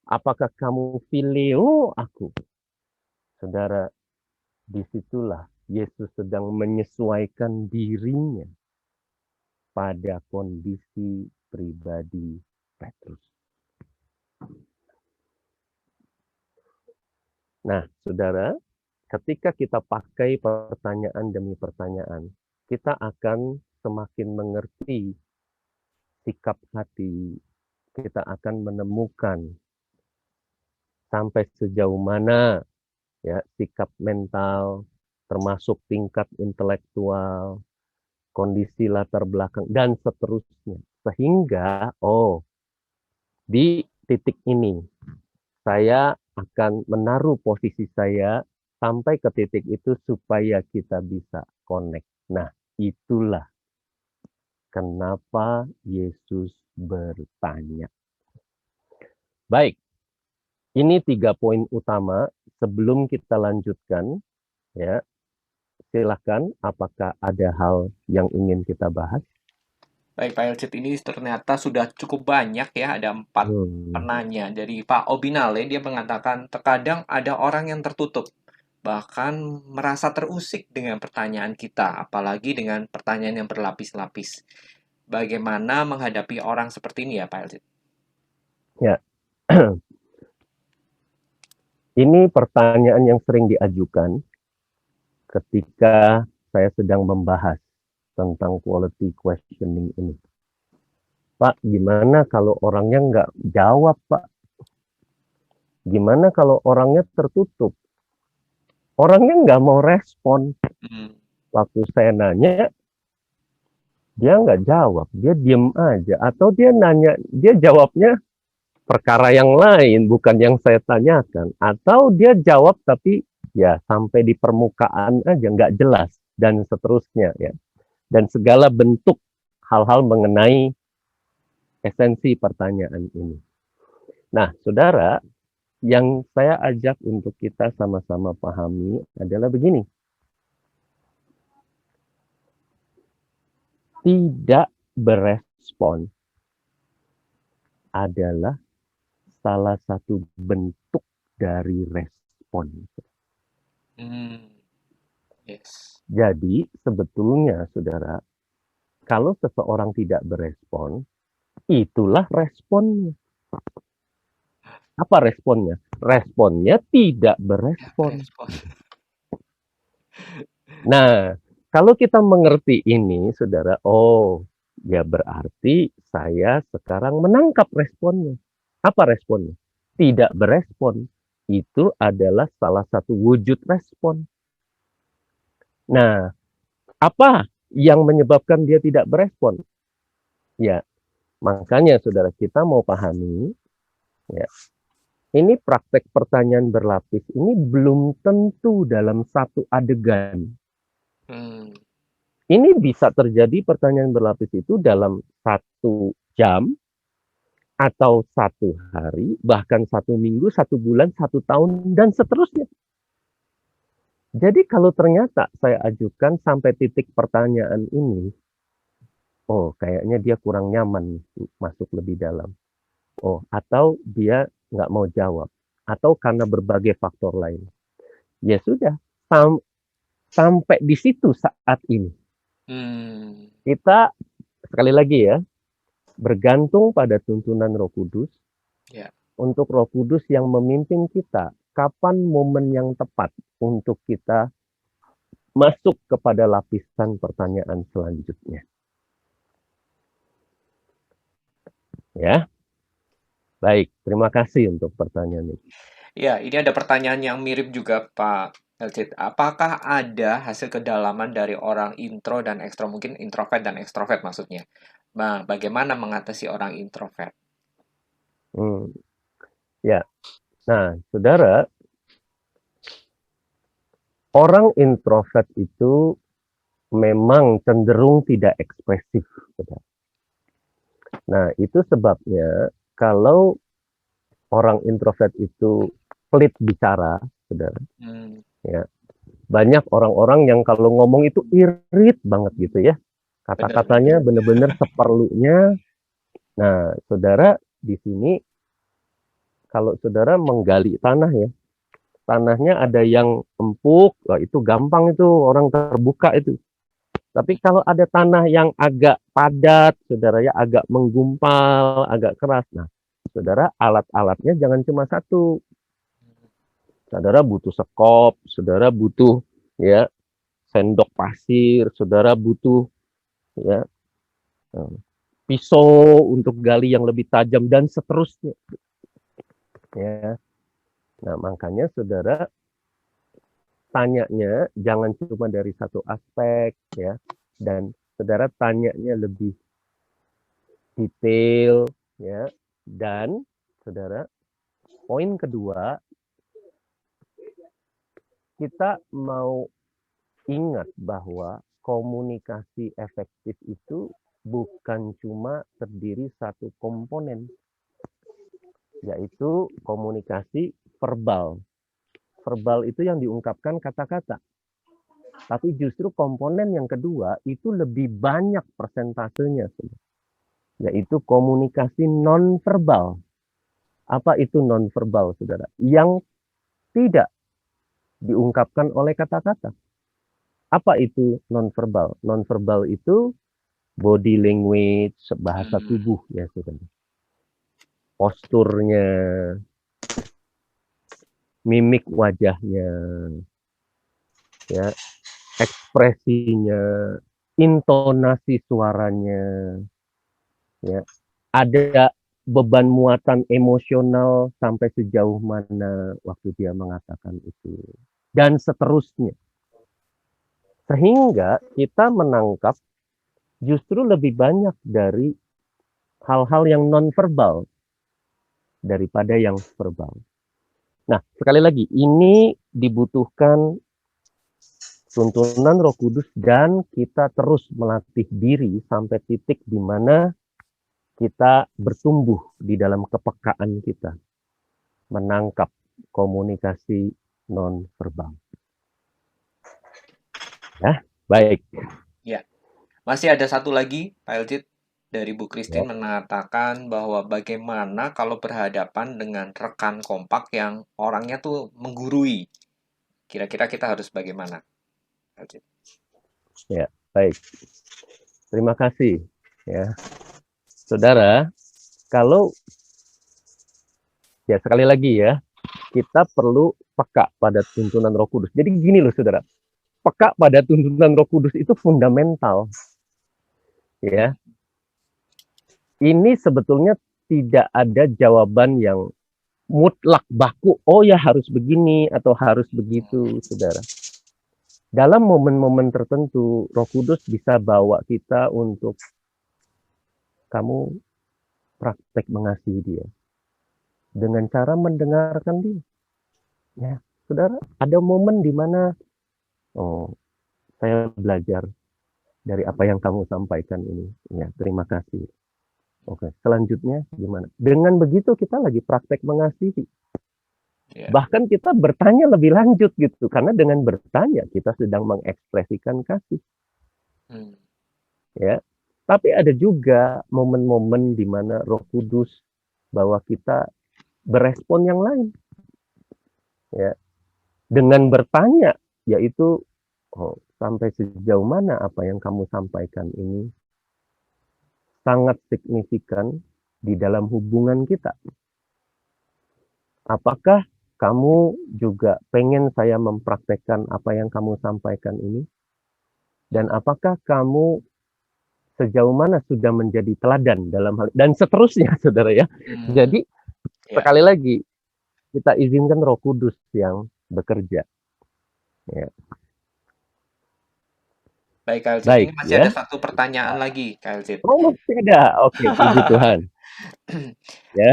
apakah kamu filio aku? Saudara, disitulah Yesus sedang menyesuaikan dirinya pada kondisi pribadi Petrus. Nah, Saudara, ketika kita pakai pertanyaan demi pertanyaan, kita akan semakin mengerti sikap hati, kita akan menemukan sampai sejauh mana ya sikap mental, termasuk tingkat intelektual, kondisi latar belakang, dan seterusnya. Sehingga, di titik ini, saya akan menaruh posisi saya sampai ke titik itu supaya kita bisa connect. Nah, itulah kenapa Yesus bertanya. Baik, ini 3 poin utama. Sebelum kita lanjutkan, ya, silakan apakah ada hal yang ingin kita bahas? Baik, Pak Elcit, ini ternyata sudah cukup banyak ya, ada 4 Hmm. penanya. Dari Pak Obinale, dia mengatakan, terkadang ada orang yang tertutup, bahkan merasa terusik dengan pertanyaan kita, apalagi dengan pertanyaan yang berlapis-lapis. Bagaimana menghadapi orang seperti ini ya, Pak Elcit? Ya, ini pertanyaan yang sering diajukan ketika saya sedang membahas tentang quality questioning ini. Pak, gimana kalau orangnya nggak jawab, Pak? Gimana kalau orangnya tertutup? Orangnya nggak mau respon. Hmm. Waktu saya nanya, dia nggak jawab. Dia diem aja. Atau dia nanya, dia jawabnya perkara yang lain, bukan yang saya tanyakan. Atau dia jawab tapi ya sampai di permukaan aja, nggak jelas. Dan seterusnya ya. Dan segala bentuk hal-hal mengenai esensi pertanyaan ini. Nah, Saudara, yang saya ajak untuk kita sama-sama pahami adalah begini. Tidak berespon adalah salah satu bentuk dari respon. Yes. Jadi sebetulnya saudara, kalau seseorang tidak berespon, itulah responnya. Apa responnya? Responnya tidak berespon. Respon. Nah, kalau kita mengerti ini, saudara, oh, ya berarti saya sekarang menangkap responnya. Apa responnya? Tidak berespon. Itu adalah salah satu wujud respon. Nah, apa yang menyebabkan dia tidak berespon? Ya, makanya saudara kita mau pahami, ya, ini praktek pertanyaan berlapis ini belum tentu dalam satu adegan. Ini bisa terjadi pertanyaan berlapis itu dalam 1 jam, atau 1 hari, bahkan 1 minggu, 1 bulan, 1 tahun, dan seterusnya. Jadi kalau ternyata saya ajukan sampai titik pertanyaan ini, oh kayaknya dia kurang nyaman masuk lebih dalam. Oh, atau dia nggak mau jawab. Atau karena berbagai faktor lain. Ya sudah, sampai di situ saat ini. Kita, sekali lagi ya, bergantung pada tuntunan Roh Kudus. Ya. Untuk Roh Kudus yang memimpin kita, kapan momen yang tepat untuk kita masuk kepada lapisan pertanyaan selanjutnya. Ya, baik. Terima kasih untuk pertanyaan ini. Ya, ini ada pertanyaan yang mirip juga, Pak Elcit. Apakah ada hasil kedalaman dari orang intro dan ekstro? Mungkin introvert dan ekstrovert maksudnya. Nah, bagaimana mengatasi orang introvert? Ya, nah, saudara, orang introvert itu memang cenderung tidak ekspresif. Saudara. Nah, itu sebabnya kalau orang introvert itu pelit bicara, saudara, ya, banyak orang-orang yang kalau ngomong itu irit banget gitu ya. Kata-katanya benar-benar seperlunya. Nah, saudara, di sini kalau saudara menggali tanah ya, tanahnya ada yang empuk, itu gampang itu orang terbuka itu. Tapi kalau ada tanah yang agak padat, saudara ya, agak menggumpal, agak keras. Nah, saudara, alat-alatnya jangan cuma satu. Saudara butuh sekop, saudara butuh ya sendok pasir, saudara butuh ya pisau untuk gali yang lebih tajam dan seterusnya. Ya. Nah, makanya saudara tanyanya jangan cuma dari satu aspek ya, dan saudara tanyanya lebih detail ya, dan saudara poin kedua, kita mau ingat bahwa komunikasi efektif itu bukan cuma terdiri satu komponen, yaitu komunikasi verbal. Verbal itu yang diungkapkan kata-kata. Tapi justru komponen yang kedua itu lebih banyak persentasenya, yaitu komunikasi non-verbal. Apa itu non-verbal, saudara? Yang tidak diungkapkan oleh kata-kata. Apa itu non-verbal? Non-verbal itu body language, bahasa tubuh ya, saudara. Posturnya, mimik wajahnya, ya, ekspresinya, intonasi suaranya, ya, ada beban muatan emosional sampai sejauh mana waktu dia mengatakan itu, dan seterusnya. Sehingga kita menangkap justru lebih banyak dari hal-hal yang non-verbal daripada yang verbal. Nah, sekali lagi, ini dibutuhkan tuntunan Roh Kudus dan kita terus melatih diri sampai titik di mana kita bertumbuh di dalam kepekaan kita menangkap komunikasi non-verbal. Ya, baik. Ya, masih ada satu lagi, Pak Elcit. dari Bu Ya, Christine mengatakan bahwa bagaimana kalau berhadapan dengan rekan kompak yang orangnya tuh menggurui. Kira-kira kita harus bagaimana? ya, baik. Terima kasih. Ya, saudara, kalau ya sekali lagi ya, kita perlu peka pada tuntunan Roh Kudus. Jadi gini loh, saudara, peka pada tuntunan Roh Kudus itu fundamental. Ya, ini sebetulnya tidak ada jawaban yang mutlak baku. Oh ya harus begini atau harus begitu, saudara. Dalam momen-momen tertentu, Roh Kudus bisa bawa kita untuk kamu praktek mengasihi dia dengan cara mendengarkan dia. Ya, saudara, ada momen di mana oh saya belajar dari apa yang kamu sampaikan ini. Ya, terima kasih. Oke, selanjutnya gimana? Dengan begitu kita lagi praktek mengasihi. Ya. Bahkan kita bertanya lebih lanjut gitu, karena dengan bertanya kita sedang mengekspresikan kasih. Hmm. Ya, tapi ada juga momen-momen di mana Roh Kudus bahwa kita berespon yang lain. Ya, dengan bertanya, yaitu oh, sampai sejauh mana apa yang kamu sampaikan ini sangat signifikan di dalam hubungan kita. Apakah kamu juga pengen saya mempraktekkan apa yang kamu sampaikan ini? Dan apakah kamu sejauh mana sudah menjadi teladan dalam hal dan seterusnya, saudara ya. Hmm. Jadi Ya. sekali lagi kita izinkan Roh Kudus yang bekerja. Ya. Baik, Kak Alcid. Baik Ini masih ya. ada satu pertanyaan lagi, Kak Alcid. Oh tidak. Oke, puji Tuhan. Ya.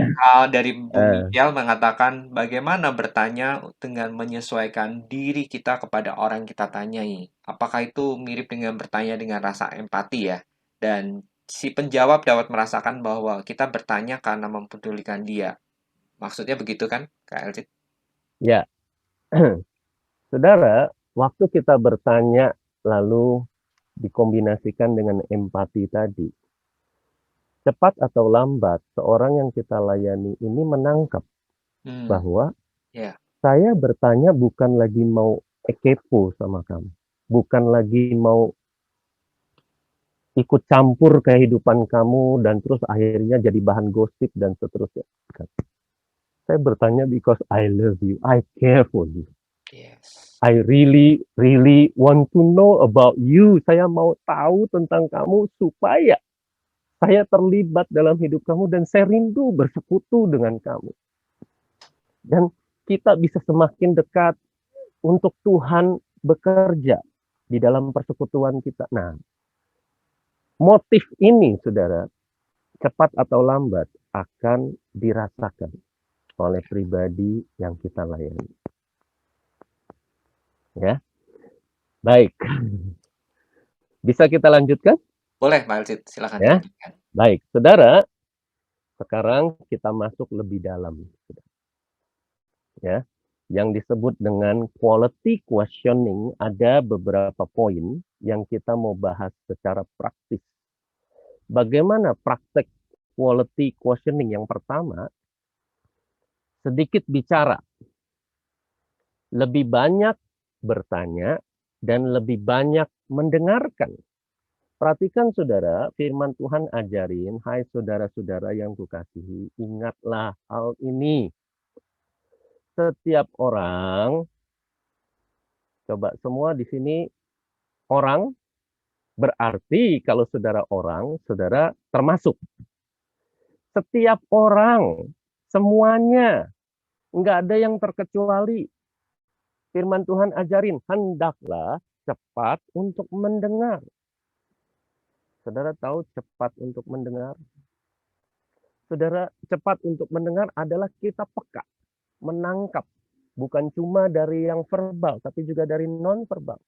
Dari Bung Uh, Miguel mengatakan bagaimana bertanya dengan menyesuaikan diri kita kepada orang kita tanyai. Apakah itu mirip dengan bertanya dengan rasa empati ya? Dan si penjawab dapat merasakan bahwa kita bertanya karena mempedulikan dia. Maksudnya begitu kan, Kak Elcid? ya, saudara, waktu kita bertanya lalu dikombinasikan dengan empati tadi, cepat atau lambat seorang yang kita layani ini menangkap Hmm, bahwa ya, saya bertanya bukan lagi mau kepo sama kamu, bukan lagi mau ikut campur kehidupan kamu dan terus akhirnya jadi bahan gosip dan seterusnya. Saya bertanya because I love you, I care for you. yes. I really, really want to know about you. Saya mau tahu tentang kamu supaya saya terlibat dalam hidup kamu dan saya rindu bersekutu dengan kamu. Dan kita bisa semakin dekat untuk Tuhan bekerja di dalam persekutuan kita. Nah, motif ini, saudara, cepat atau lambat akan dirasakan oleh pribadi yang kita layani. Ya, baik. Bisa kita lanjutkan? Boleh, Pak Elcid. Silakan Ya, dilanjutkan. baik. Saudara, sekarang kita masuk lebih dalam. Ya, yang disebut dengan quality questioning ada beberapa poin yang kita mau bahas secara praktis. Bagaimana praktek quality questioning? Yang pertama, sedikit bicara, lebih banyak bertanya, dan lebih banyak mendengarkan. Perhatikan saudara, firman Tuhan ajarin, hai saudara-saudara yang kukasihi, ingatlah hal ini. Setiap orang, coba semua di sini orang, berarti kalau saudara orang, saudara termasuk. Setiap orang, semuanya, nggak ada yang terkecuali. Firman Tuhan ajarin, hendaklah cepat untuk mendengar. Saudara tahu cepat untuk mendengar? Saudara, cepat untuk mendengar adalah kita peka, menangkap. Bukan cuma dari yang verbal, tapi juga dari non-verbal.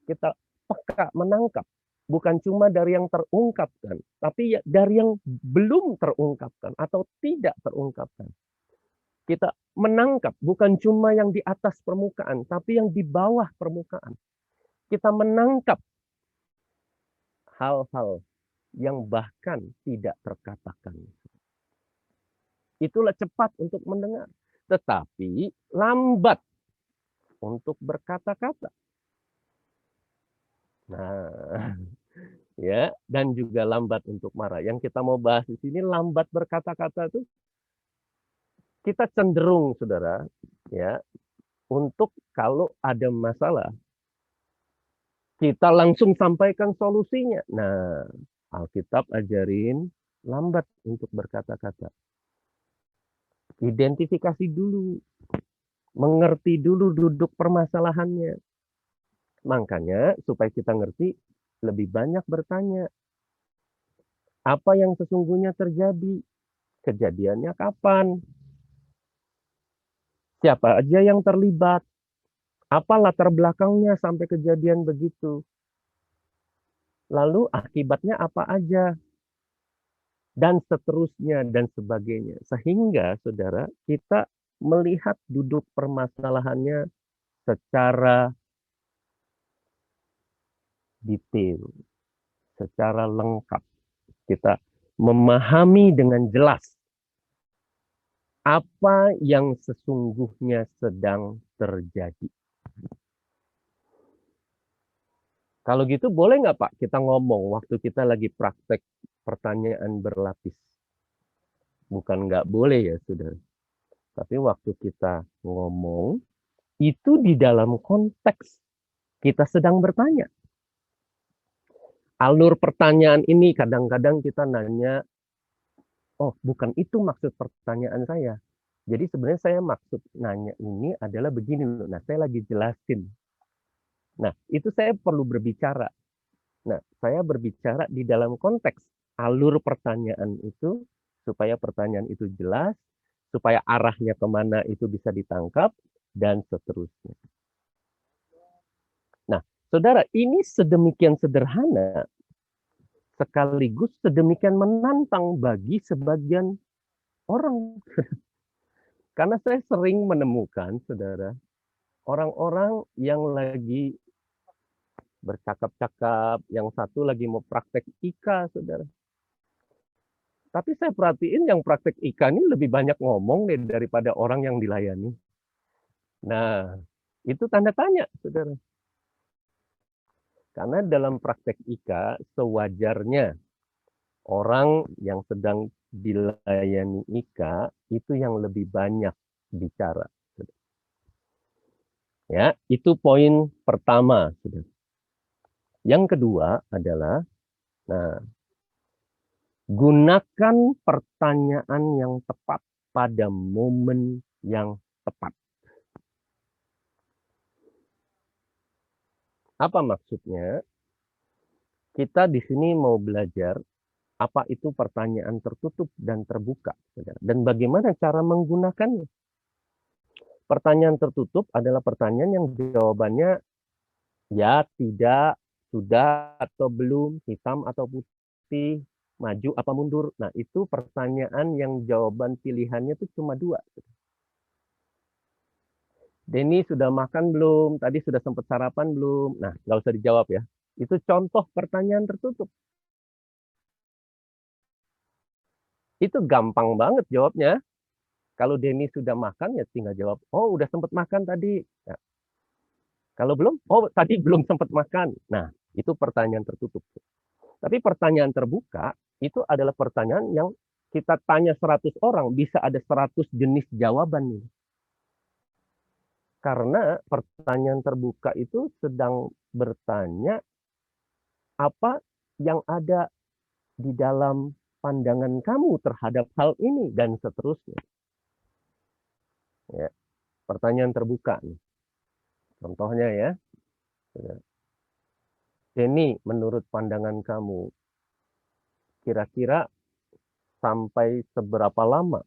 Kita peka, menangkap. Bukan cuma dari yang terungkapkan, tapi dari yang belum terungkapkan atau tidak terungkapkan. Kita menangkap, bukan cuma yang di atas permukaan, tapi yang di bawah permukaan. Kita menangkap hal-hal yang bahkan tidak terkatakan. Itulah cepat untuk mendengar, tetapi lambat untuk berkata-kata. Nah, ya, dan juga lambat untuk marah. Yang kita mau bahas di sini lambat berkata-kata itu kita cenderung, saudara, ya, untuk kalau ada masalah kita langsung sampaikan solusinya. Nah, Alkitab ajarin lambat untuk berkata-kata. Identifikasi dulu, mengerti dulu duduk permasalahannya. Makanya supaya kita ngerti, lebih banyak bertanya. Apa yang sesungguhnya terjadi? Kejadiannya kapan? Siapa aja yang terlibat? Apa latar belakangnya sampai kejadian begitu? Lalu akibatnya apa aja? Dan seterusnya dan sebagainya. Sehingga saudara, kita melihat duduk permasalahannya secara detail, secara lengkap. Kita memahami dengan jelas apa yang sesungguhnya sedang terjadi. Kalau gitu boleh nggak Pak kita ngomong waktu kita lagi praktek pertanyaan berlapis? Bukan nggak boleh ya saudara. Tapi waktu kita ngomong, itu di dalam konteks kita sedang bertanya. Alur pertanyaan ini kadang-kadang kita nanya, oh bukan itu maksud pertanyaan saya. Jadi sebenarnya saya maksud nanya ini adalah begini loh. Nah saya lagi jelasin. Nah itu saya perlu berbicara. Nah saya berbicara di dalam konteks alur pertanyaan itu supaya pertanyaan itu jelas, supaya arahnya kemana itu bisa ditangkap, dan seterusnya. Nah, saudara, ini sedemikian sederhana, sekaligus sedemikian menantang bagi sebagian orang. Karena saya sering menemukan, saudara, orang-orang yang lagi bercakap-cakap, yang satu lagi mau praktek IKA, saudara. Tapi saya perhatiin yang praktek IKA ini lebih banyak ngomong nih daripada orang yang dilayani. Nah, itu tanda tanya, saudara. Karena dalam praktek IKA, sewajarnya orang yang sedang dilayani IKA itu yang lebih banyak bicara. Ya, itu poin pertama. Yang kedua adalah, nah, gunakan pertanyaan yang tepat pada momen yang tepat. Apa maksudnya? Kita di sini mau belajar apa itu pertanyaan tertutup dan terbuka, dan bagaimana cara menggunakannya. Pertanyaan tertutup adalah pertanyaan yang jawabannya ya, tidak, sudah atau belum, hitam atau putih, maju apa mundur. Nah, itu pertanyaan yang jawaban pilihannya itu cuma dua. Denny sudah makan belum? Tadi sudah sempat sarapan belum? Nah, nggak usah dijawab ya. Itu contoh pertanyaan tertutup. Itu gampang banget jawabnya. Kalau Denny sudah makan, ya tinggal jawab, oh udah sempat makan tadi. Nah, kalau belum, oh tadi belum sempat makan. Nah, itu pertanyaan tertutup. Tapi pertanyaan terbuka, itu adalah pertanyaan yang kita tanya 100 orang, bisa ada 100 jenis jawaban. Karena pertanyaan terbuka itu sedang bertanya apa yang ada di dalam pandangan kamu terhadap hal ini, dan seterusnya. Ya, pertanyaan terbuka nih. Contohnya ya, ini menurut pandangan kamu, kira-kira sampai seberapa lama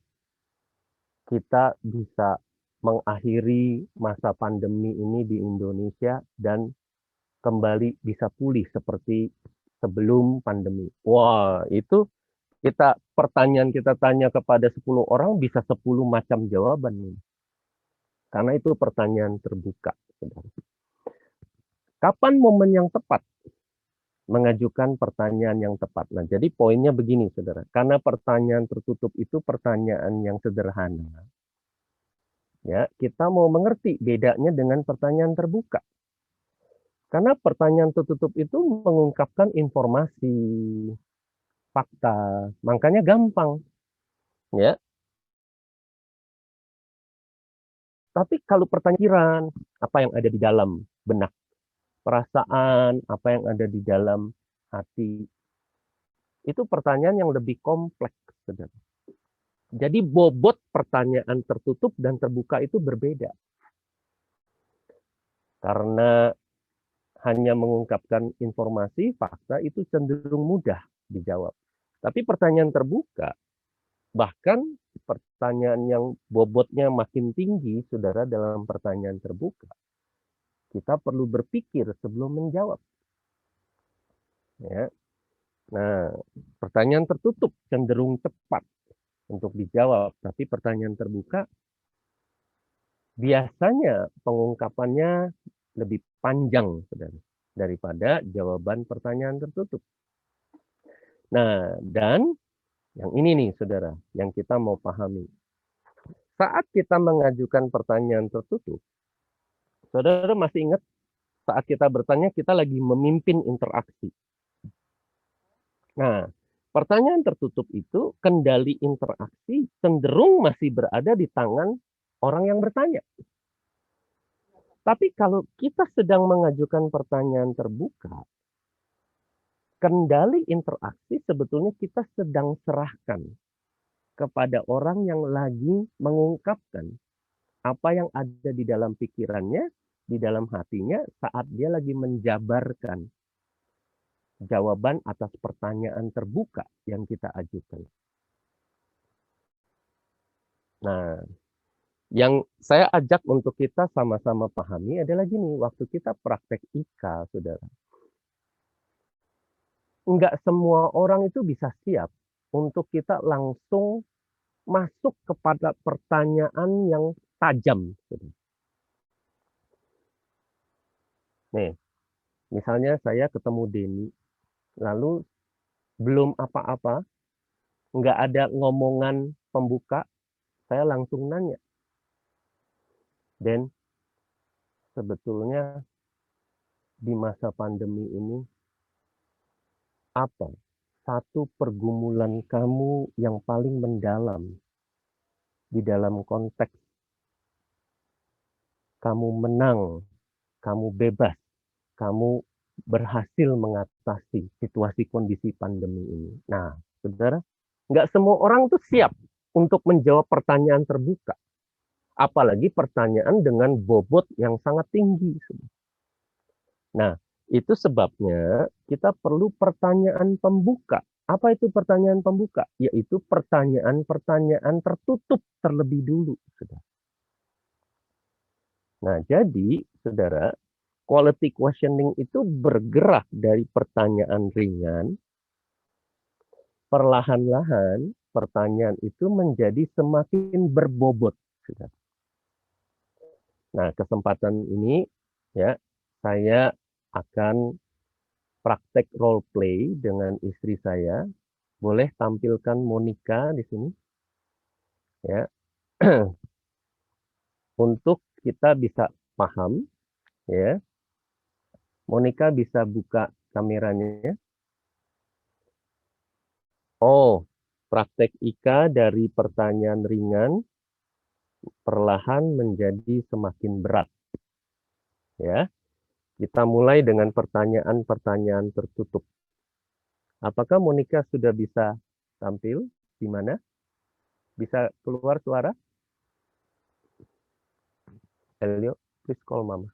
kita bisa mengakhiri masa pandemi ini di Indonesia dan kembali bisa pulih seperti sebelum pandemi? Wah, itu pertanyaan kita tanya kepada 10 orang bisa 10 macam jawaban nih. Karena itu pertanyaan terbuka. Kapan momen yang tepat mengajukan pertanyaan yang tepat. Nah, jadi poinnya begini, saudara. Karena pertanyaan tertutup itu pertanyaan yang sederhana. Ya, kita mau mengerti bedanya dengan pertanyaan terbuka. Karena pertanyaan tertutup itu mengungkapkan informasi, fakta, makanya gampang. Ya, tapi kalau pertanyaan, apa yang ada di dalam benak, perasaan, apa yang ada di dalam hati, itu pertanyaan yang lebih kompleks, saudara. Jadi bobot pertanyaan tertutup dan terbuka itu berbeda. Karena hanya mengungkapkan informasi, fakta itu cenderung mudah dijawab. Tapi pertanyaan terbuka, bahkan pertanyaan yang bobotnya makin tinggi, saudara, dalam pertanyaan terbuka, kita perlu berpikir sebelum menjawab. Ya. Nah, pertanyaan tertutup cenderung cepat untuk dijawab, tapi pertanyaan terbuka biasanya pengungkapannya lebih panjang, saudara, daripada jawaban pertanyaan tertutup. Nah, dan yang ini nih, saudara, yang kita mau pahami. Saat kita mengajukan pertanyaan tertutup, saudara masih ingat saat kita bertanya, kita lagi memimpin interaksi. Nah, pertanyaan tertutup itu, kendali interaksi cenderung masih berada di tangan orang yang bertanya. Tapi kalau kita sedang mengajukan pertanyaan terbuka, kendali interaksi sebetulnya kita sedang serahkan kepada orang yang lagi mengungkapkan apa yang ada di dalam pikirannya, di dalam hatinya saat dia lagi menjabarkan jawaban atas pertanyaan terbuka yang kita ajukan. Nah, yang saya ajak untuk kita sama-sama pahami adalah gini, waktu kita praktek IKA, saudara, enggak semua orang itu bisa siap untuk kita langsung masuk kepada pertanyaan yang tajam. Nih, misalnya saya ketemu Denny, lalu belum apa-apa, nggak ada ngomongan pembuka, saya langsung nanya. Dan sebetulnya di masa pandemi ini, apa satu pergumulan kamu yang paling mendalam di dalam konteks kamu menang, kamu bebas, kamu berhasil mengatasi situasi kondisi pandemi ini. Nah, saudara, nggak semua orang tuh siap untuk menjawab pertanyaan terbuka. Apalagi pertanyaan dengan bobot yang sangat tinggi. Nah, itu sebabnya kita perlu pertanyaan pembuka. Apa itu pertanyaan pembuka? Yaitu pertanyaan-pertanyaan tertutup terlebih dulu. Nah, jadi, saudara, quality questioning itu bergerak dari pertanyaan ringan, perlahan-lahan pertanyaan itu menjadi semakin berbobot. Nah, kesempatan ini ya saya akan praktek role play dengan istri saya. Boleh tampilkan Monica di sini ya. Untuk kita bisa paham ya. Monica bisa buka kameranya. Oh, praktek IKA dari pertanyaan ringan perlahan menjadi semakin berat. Ya, kita mulai dengan pertanyaan-pertanyaan tertutup. Apakah Monica sudah bisa tampil? Di mana? Bisa keluar suara? Elio, please call Mama.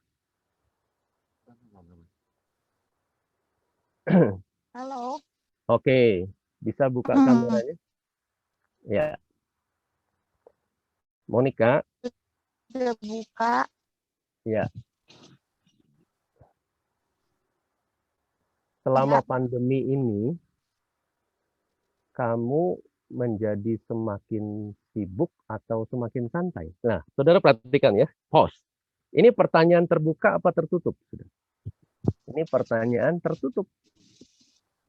Halo. Oke, bisa buka kameranya? Ya. Monica, Sudah buka. ya. Selama pandemi ini, kamu menjadi semakin sibuk atau semakin santai? Nah, saudara perhatikan ya, pause. Ini pertanyaan terbuka apa tertutup? Ini pertanyaan tertutup.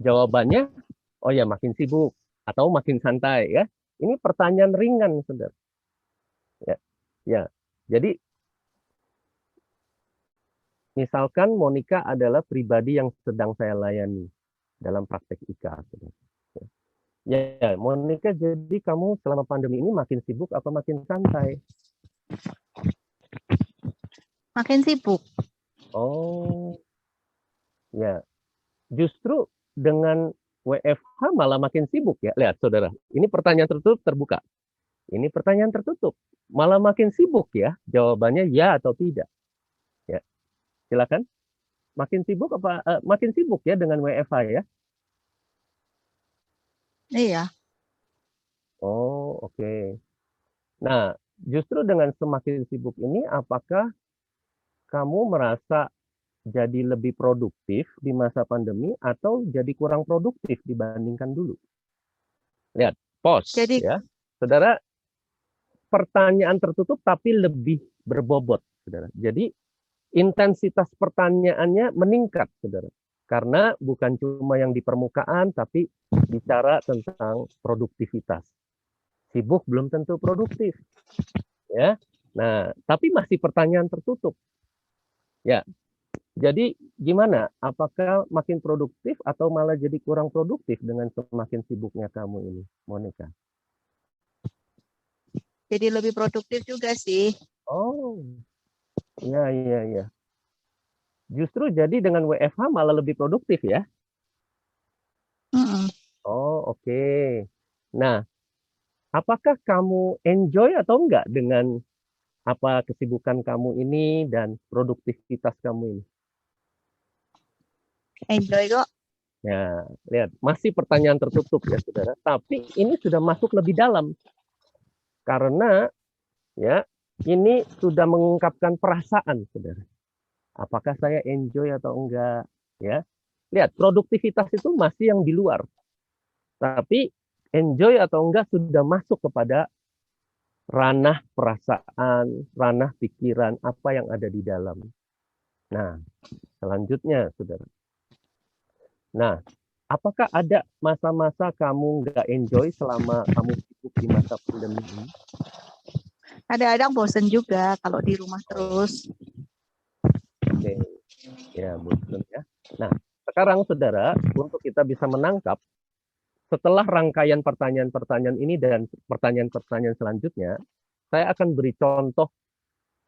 Jawabannya, oh ya makin sibuk atau makin santai ya. Ini pertanyaan ringan, saudara. Ya, ya. Jadi misalkan Monica adalah pribadi yang sedang saya layani dalam praktek IKA, saudara. Ya, Monica, jadi kamu selama pandemi ini makin sibuk apa makin santai? Makin sibuk. Oh, ya. Justru dengan WFH malah makin sibuk ya. Lihat, saudara. Ini pertanyaan tertutup terbuka. Ini pertanyaan tertutup. Malah makin sibuk ya. Jawabannya ya atau tidak. Ya, silakan. Makin sibuk apa? Makin sibuk ya dengan WFH ya. Iya. Oh, oke. Nah, justru dengan semakin sibuk ini, apakah kamu merasa jadi lebih produktif di masa pandemi atau jadi kurang produktif dibandingkan dulu? Lihat, pause Jadi ya. Saudara, pertanyaan tertutup tapi lebih berbobot, saudara. Jadi intensitas pertanyaannya meningkat, saudara. Karena bukan cuma yang di permukaan, tapi bicara tentang produktivitas. Sibuk belum tentu produktif, ya. Nah, tapi masih pertanyaan tertutup. Ya, jadi gimana? Apakah makin produktif atau malah jadi kurang produktif dengan semakin sibuknya kamu ini, Monica? jadi lebih produktif juga sih. Oh, iya, iya, iya. Justru jadi dengan WFH malah lebih produktif ya? Mm-mm. Oh, oke. Nah, apakah kamu enjoy atau enggak dengan apa kesibukan kamu ini dan produktivitas kamu ini? Enjoy kok. Ya, lihat, masih pertanyaan tertutup ya, saudara. Tapi ini sudah masuk lebih dalam karena ya ini sudah mengungkapkan perasaan, saudara. Apakah saya enjoy atau enggak? Ya, lihat, produktivitas itu masih yang di luar, tapi enjoy atau enggak sudah masuk kepada ranah perasaan, ranah pikiran, apa yang ada di dalam. Nah, selanjutnya, saudara. Nah, apakah ada masa-masa kamu nggak enjoy selama kamu sibuk di masa pandemi ini? Kadang-kadang bosen juga kalau di rumah terus. Oke, ya bosan ya. Nah, sekarang saudara, untuk kita bisa menangkap setelah rangkaian pertanyaan-pertanyaan ini dan pertanyaan-pertanyaan selanjutnya, saya akan beri contoh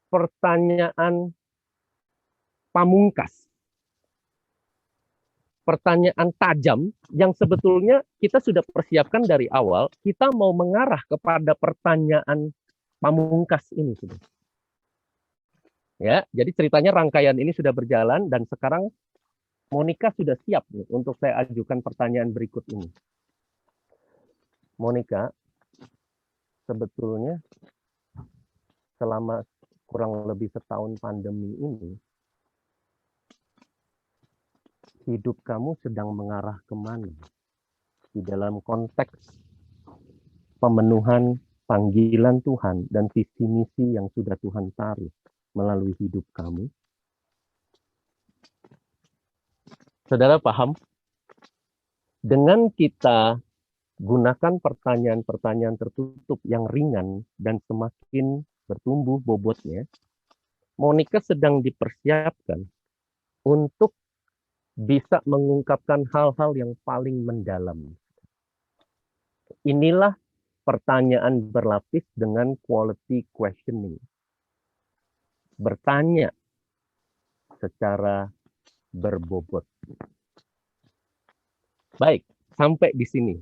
pertanyaan pamungkas. Pertanyaan tajam yang sebetulnya kita sudah persiapkan dari awal, kita mau mengarah kepada pertanyaan pamungkas ini. Ya, jadi ceritanya rangkaian ini sudah berjalan dan sekarang Monica sudah siap nih untuk saya ajukan pertanyaan berikut ini. Monica, sebetulnya selama kurang lebih setahun pandemi ini, hidup kamu sedang mengarah kemana? Di dalam konteks pemenuhan panggilan Tuhan dan visi misi yang sudah Tuhan taruh melalui hidup kamu. Saudara paham? Dengan kita gunakan pertanyaan-pertanyaan tertutup yang ringan dan semakin bertumbuh bobotnya, Monica sedang dipersiapkan untuk bisa mengungkapkan hal-hal yang paling mendalam. Inilah pertanyaan berlapis dengan quality questioning. Bertanya secara berbobot. Baik, sampai di sini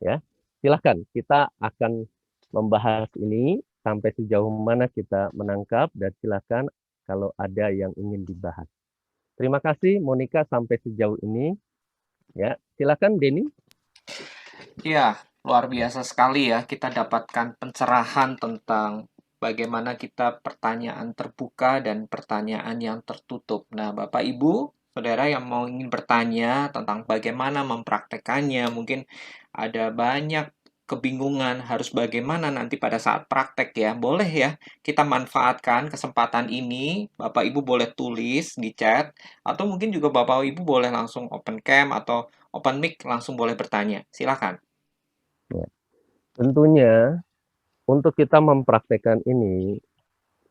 ya. Silahkan, kita akan membahas ini sampai sejauh mana kita menangkap dan silakan kalau ada yang ingin dibahas. Terima kasih Monica sampai sejauh ini. Ya, silakan Denny. Iya, luar biasa sekali ya kita dapatkan pencerahan tentang bagaimana kita pertanyaan terbuka dan pertanyaan yang tertutup. Nah, Bapak Ibu, Saudara yang mau ingin bertanya tentang bagaimana mempraktekannya, mungkin ada banyak kebingungan harus bagaimana nanti pada saat praktek ya. Boleh ya, kita manfaatkan kesempatan ini. Bapak Ibu boleh tulis di chat atau mungkin juga Bapak Ibu boleh langsung open cam atau open mic, langsung boleh bertanya. Silakan. Ya. Tentunya untuk kita mempraktekkan ini,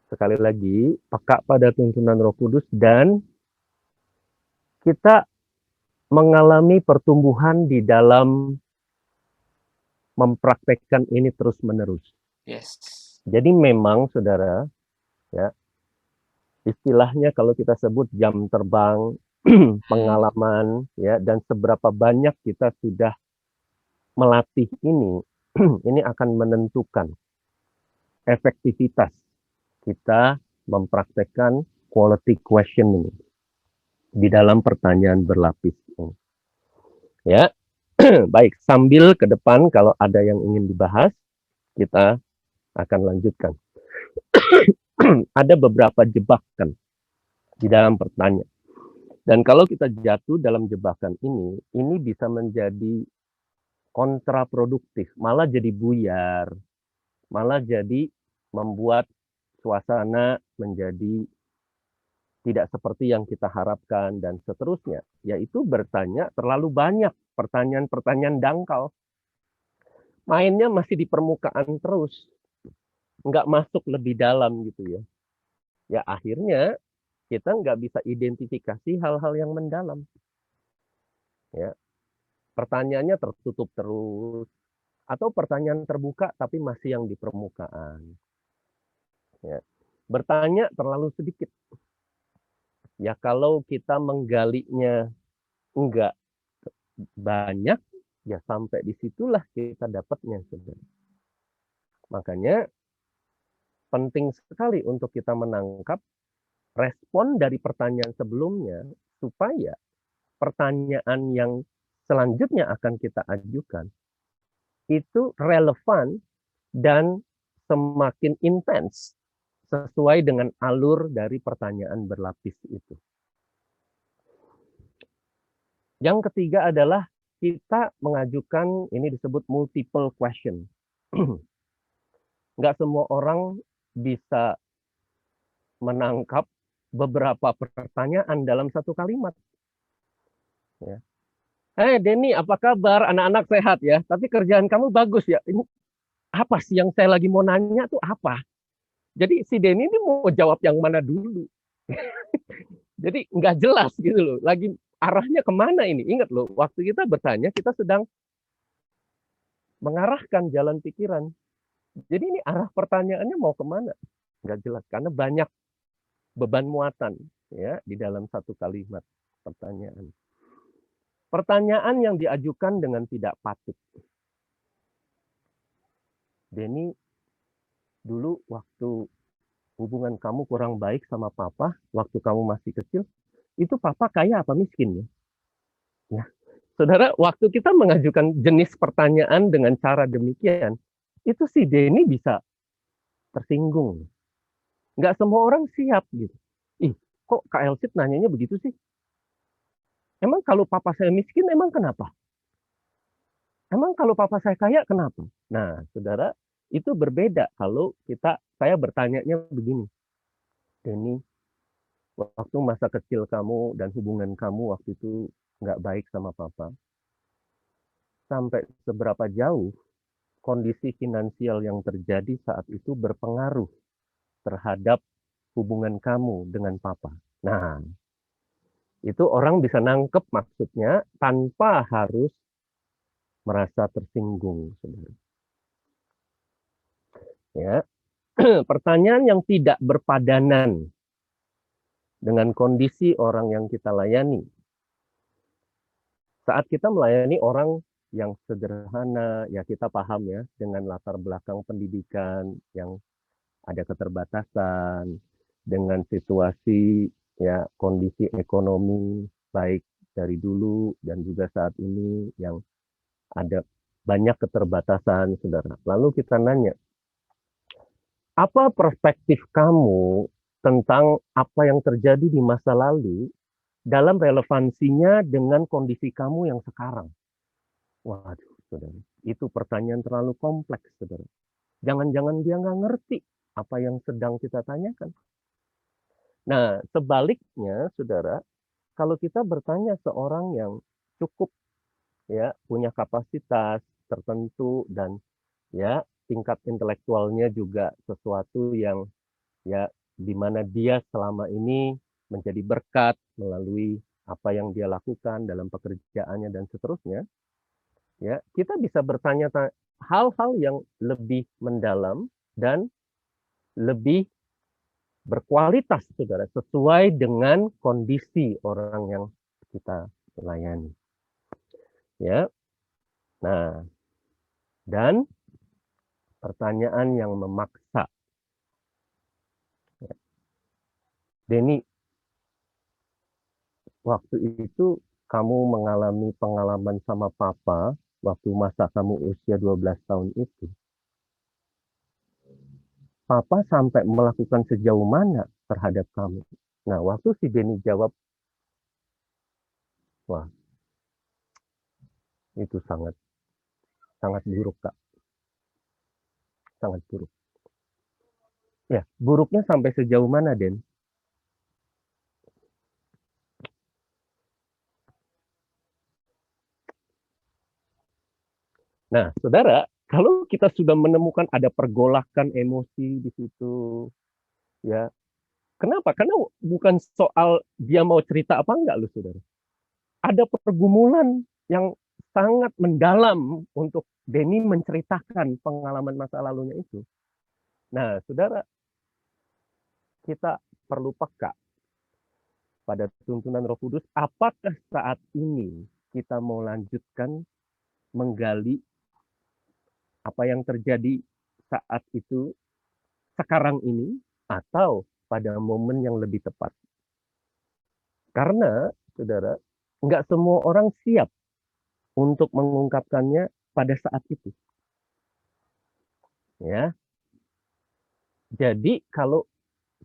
sekali lagi, peka pada tuntunan Roh Kudus dan kita mengalami pertumbuhan di dalam mempraktekkan ini terus-menerus. Yes. Jadi memang, saudara, ya, istilahnya kalau kita sebut jam terbang, pengalaman, ya, dan seberapa banyak kita sudah melatih ini, ini akan menentukan efektivitas kita mempraktekkan quality questioning di dalam pertanyaan berlapis. Ya, baik. Sambil ke depan kalau ada yang ingin dibahas, kita akan lanjutkan. Ada beberapa jebakan di dalam pertanyaan. Dan kalau kita jatuh dalam jebakan ini bisa menjadi kontraproduktif, malah jadi buyar, malah jadi membuat suasana menjadi tidak seperti yang kita harapkan dan seterusnya, yaitu bertanya terlalu banyak pertanyaan-pertanyaan dangkal. Mainnya masih di permukaan terus, nggak masuk lebih dalam gitu ya. Ya akhirnya kita nggak bisa identifikasi hal-hal yang mendalam. Ya, pertanyaannya tertutup terus, atau pertanyaan terbuka tapi masih yang di permukaan. Ya. Bertanya terlalu sedikit. Ya kalau kita menggalinya enggak banyak, ya sampai disitulah kita dapatnya. Makanya penting sekali untuk kita menangkap respon dari pertanyaan sebelumnya supaya pertanyaan yang selanjutnya akan kita ajukan itu relevan dan semakin intens sesuai dengan alur dari pertanyaan berlapis itu. Yang ketiga adalah kita mengajukan, ini disebut multiple question. Nggak semua orang bisa menangkap beberapa pertanyaan dalam satu kalimat. Ya. Denny, apa kabar? Anak-anak sehat ya? Tapi kerjaan kamu bagus ya. Ini apa sih yang saya lagi mau nanya tuh apa? Jadi si Denny ini mau jawab yang mana dulu? Jadi nggak jelas gitu loh. Lagi arahnya kemana ini? Ingat loh, waktu kita bertanya, kita sedang mengarahkan jalan pikiran. Jadi ini arah pertanyaannya mau kemana? Nggak jelas, karena banyak beban muatan ya di dalam satu kalimat pertanyaan. Pertanyaan yang diajukan dengan tidak patut. Denny, dulu waktu hubungan kamu kurang baik sama papa, waktu kamu masih kecil, itu papa kaya apa miskin ya? Ya, saudara, waktu kita mengajukan jenis pertanyaan dengan cara demikian, itu si Denny bisa tersinggung. Nggak semua orang siap gitu. Ih, kok Kak Elsit nanyanya begitu sih? Emang kalau papa saya miskin, emang kenapa? Emang kalau papa saya kaya, kenapa? Nah, saudara, itu berbeda kalau saya bertanyanya begini. Denny, waktu masa kecil kamu dan hubungan kamu waktu itu nggak baik sama papa. Sampai seberapa jauh kondisi finansial yang terjadi saat itu berpengaruh terhadap hubungan kamu dengan papa. Nah, itu orang bisa nangkep maksudnya tanpa harus merasa tersinggung, saudara. Ya, pertanyaan yang tidak berpadanan dengan kondisi orang yang kita layani. Saat kita melayani orang yang sederhana, ya kita paham ya, dengan latar belakang pendidikan yang ada keterbatasan, dengan situasi ya kondisi ekonomi baik dari dulu dan juga saat ini yang ada banyak keterbatasan, saudara. Lalu kita nanya, apa perspektif kamu tentang apa yang terjadi di masa lalu dalam relevansinya dengan kondisi kamu yang sekarang? Waduh, saudara, itu pertanyaan terlalu kompleks, saudara. Jangan-jangan dia nggak ngerti apa yang sedang kita tanyakan. Nah, sebaliknya, saudara, kalau kita bertanya seorang yang cukup ya, punya kapasitas tertentu dan ya tingkat intelektualnya juga sesuatu yang ya di mana dia selama ini menjadi berkat melalui apa yang dia lakukan dalam pekerjaannya dan seterusnya, ya kita bisa bertanya hal-hal yang lebih mendalam dan lebih berkualitas, saudara, sesuai dengan kondisi orang yang kita layani. Ya, nah, dan pertanyaan yang memaksa. Denny, waktu itu kamu mengalami pengalaman sama papa waktu masa kamu usia 12 tahun itu. Papa sampai melakukan sejauh mana terhadap kamu? Nah, waktu si Denny jawab, wah, itu sangat sangat buruk, Kak. Sangat buruk. Ya, buruknya sampai sejauh mana, Den? Nah, saudara, kalau kita sudah menemukan ada pergolakan emosi di situ, ya, kenapa? Karena bukan soal dia mau cerita apa enggak, loh, saudara. Ada pergumulan yang sangat mendalam untuk Denny menceritakan pengalaman masa lalunya itu. Nah, saudara, kita perlu peka pada tuntunan Roh Kudus. Apakah saat ini kita mau lanjutkan menggali apa yang terjadi saat itu, sekarang ini, atau pada momen yang lebih tepat? Karena, saudara, nggak semua orang siap untuk mengungkapkannya pada saat itu. Ya, jadi kalau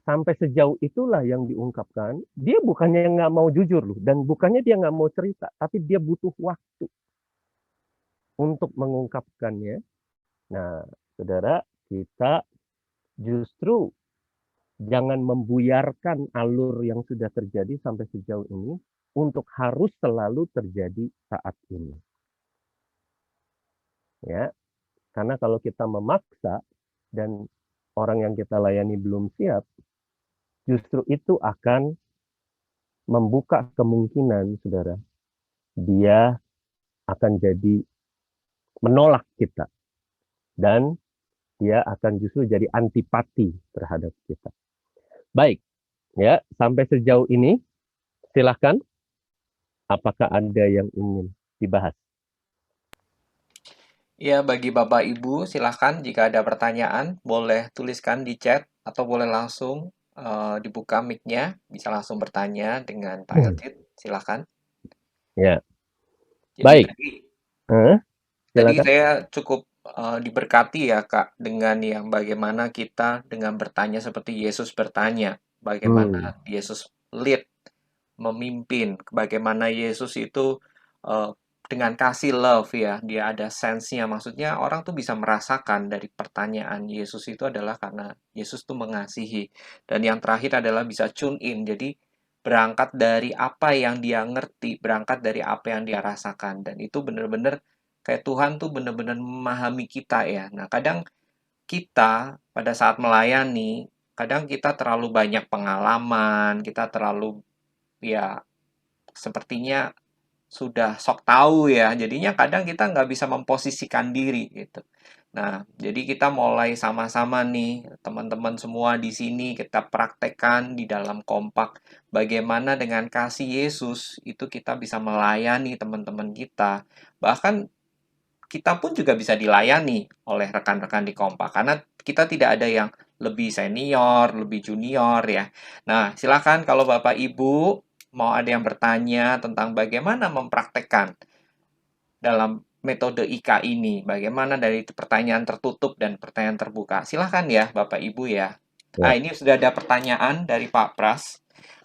sampai sejauh itulah yang diungkapkan, dia bukannya nggak mau jujur loh, dan bukannya dia nggak mau cerita, tapi dia butuh waktu untuk mengungkapkannya. Nah, saudara, kita justru jangan membuyarkan alur yang sudah terjadi sampai sejauh ini untuk harus selalu terjadi saat ini. Ya, karena kalau kita memaksa dan orang yang kita layani belum siap, justru itu akan membuka kemungkinan, saudara, dia akan jadi menolak kita dan dia akan justru jadi antipati terhadap kita. Baik, ya, sampai sejauh ini silahkan, apakah ada yang ingin dibahas? Ya, bagi Bapak Ibu, silahkan jika ada pertanyaan, boleh tuliskan di chat atau boleh langsung dibuka mic-nya, bisa langsung bertanya dengan Pak Elcit, silahkan. Ya, Jadi baik. tadi Silakan. saya cukup diberkati ya Kak, dengan yang bagaimana kita dengan bertanya seperti Yesus bertanya, bagaimana Yesus lead, memimpin, bagaimana Yesus itu dengan kasih love ya, dia ada sense-nya. Maksudnya orang tuh bisa merasakan dari pertanyaan Yesus itu adalah karena Yesus tuh mengasihi. Dan yang terakhir adalah bisa tune in. Jadi berangkat dari apa yang dia ngerti, berangkat dari apa yang dia rasakan. Dan itu benar-benar kayak Tuhan tuh benar-benar memahami kita ya. Nah, kadang kita pada saat melayani, kadang kita terlalu banyak pengalaman, kita terlalu ya sepertinya sudah sok tahu ya, jadinya kadang kita nggak bisa memposisikan diri gitu. Nah, jadi kita mulai sama-sama nih, teman-teman semua di sini kita praktekkan di dalam kompak. Bagaimana dengan kasih Yesus itu kita bisa melayani teman-teman kita. Bahkan kita pun juga bisa dilayani oleh rekan-rekan di kompak. Karena kita tidak ada yang lebih senior, lebih junior ya. Nah, silakan kalau Bapak Ibu mau ada yang bertanya tentang bagaimana mempraktekkan dalam metode IK ini, bagaimana dari pertanyaan tertutup dan pertanyaan terbuka. Silahkan ya Bapak Ibu ya. Ya. Ini sudah ada pertanyaan dari Pak Pras.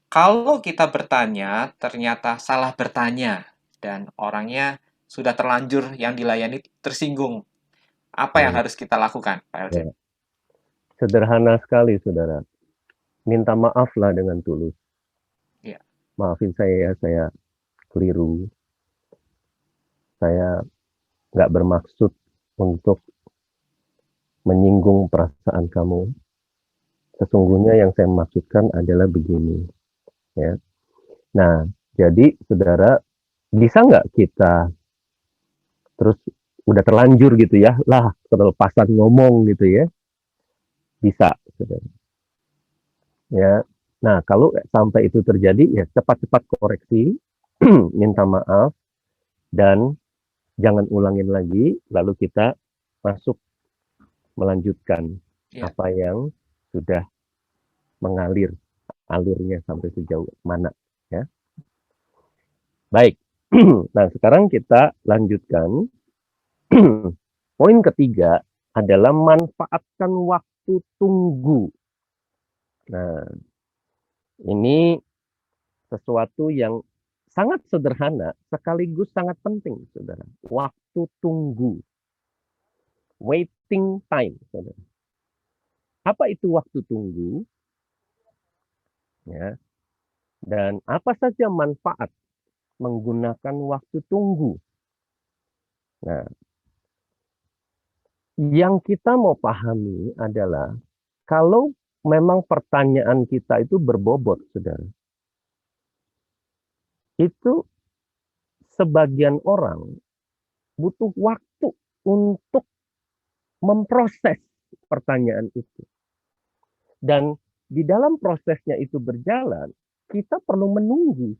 Kalau kita bertanya, ternyata salah bertanya, dan orangnya sudah terlanjur yang dilayani tersinggung, apa yang harus kita lakukan, Pak Elcit? Ya. Sederhana sekali, saudara. Minta maaflah dengan tulus. Ya. Maafin saya ya, saya keliru. Saya nggak bermaksud untuk menyinggung perasaan kamu. Sesungguhnya yang saya maksudkan adalah begini, ya. Nah, jadi saudara, bisa nggak kita terus udah terlanjur gitu ya, lah kelepasan ngomong gitu ya, bisa, saudara. Ya. Nah, kalau sampai itu terjadi, ya cepat-cepat koreksi, minta maaf, dan jangan ulangin lagi, lalu kita masuk melanjutkan Ya. apa yang sudah mengalir, alurnya sampai sejauh mana, ya. Baik. Nah, sekarang kita lanjutkan. Poin ketiga adalah manfaatkan waktu tunggu. Nah, ini sesuatu yang sangat sederhana sekaligus sangat penting, saudara. Waktu tunggu, waiting time, saudara. Apa itu waktu tunggu? Ya. Dan apa saja manfaat menggunakan waktu tunggu? Nah, yang kita mau pahami adalah kalau memang pertanyaan kita itu berbobot, saudara, itu sebagian orang butuh waktu untuk memproses pertanyaan itu. Dan di dalam prosesnya itu berjalan, kita perlu menunggu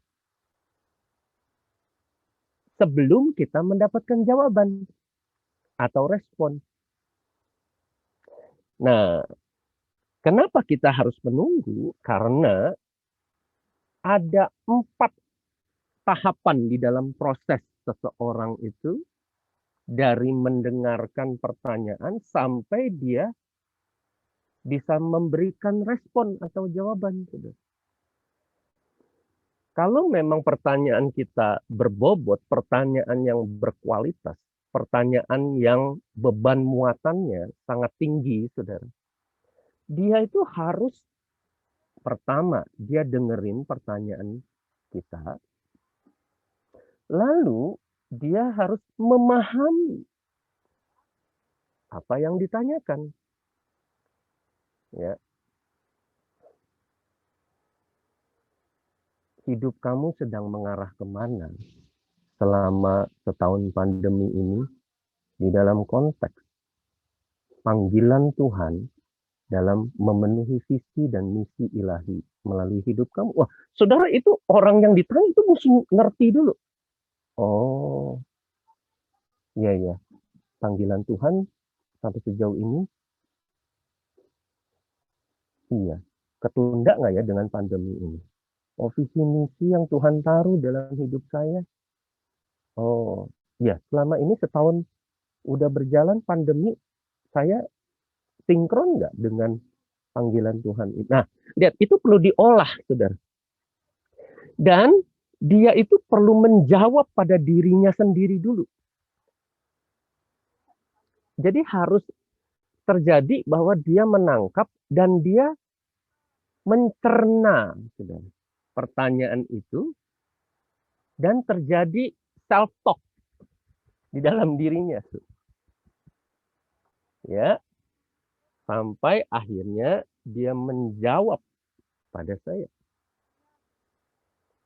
sebelum kita mendapatkan jawaban atau respon. Nah, kenapa kita harus menunggu? Karena ada 4 tahapan di dalam proses seseorang itu dari mendengarkan pertanyaan sampai dia bisa memberikan respon atau jawaban. Kalau memang pertanyaan kita berbobot, pertanyaan yang berkualitas, pertanyaan yang beban muatannya sangat tinggi, saudara. Dia itu harus pertama, dia dengerin pertanyaan kita, lalu dia harus memahami apa yang ditanyakan. Ya, hidup kamu sedang mengarah kemana selama setahun pandemi ini di dalam konteks panggilan Tuhan dalam memenuhi visi dan misi ilahi melalui hidup kamu. Wah, saudara, itu orang yang ditanya itu mesti ngerti dulu. Oh, iya ya, panggilan Tuhan sampai sejauh ini, iya. Ketunda nggak ya dengan pandemi ini? Oh, visi misi yang Tuhan taruh dalam hidup saya. Oh, ya, selama ini setahun udah berjalan pandemi, saya sinkron nggak dengan panggilan Tuhan? Nah, lihat, itu perlu diolah, saudara. Dan dia itu perlu menjawab pada dirinya sendiri dulu. Jadi harus terjadi bahwa dia menangkap dan dia mencerna, saudara, pertanyaan itu, dan terjadi self-talk di dalam dirinya. Ya, sampai akhirnya dia menjawab pada saya.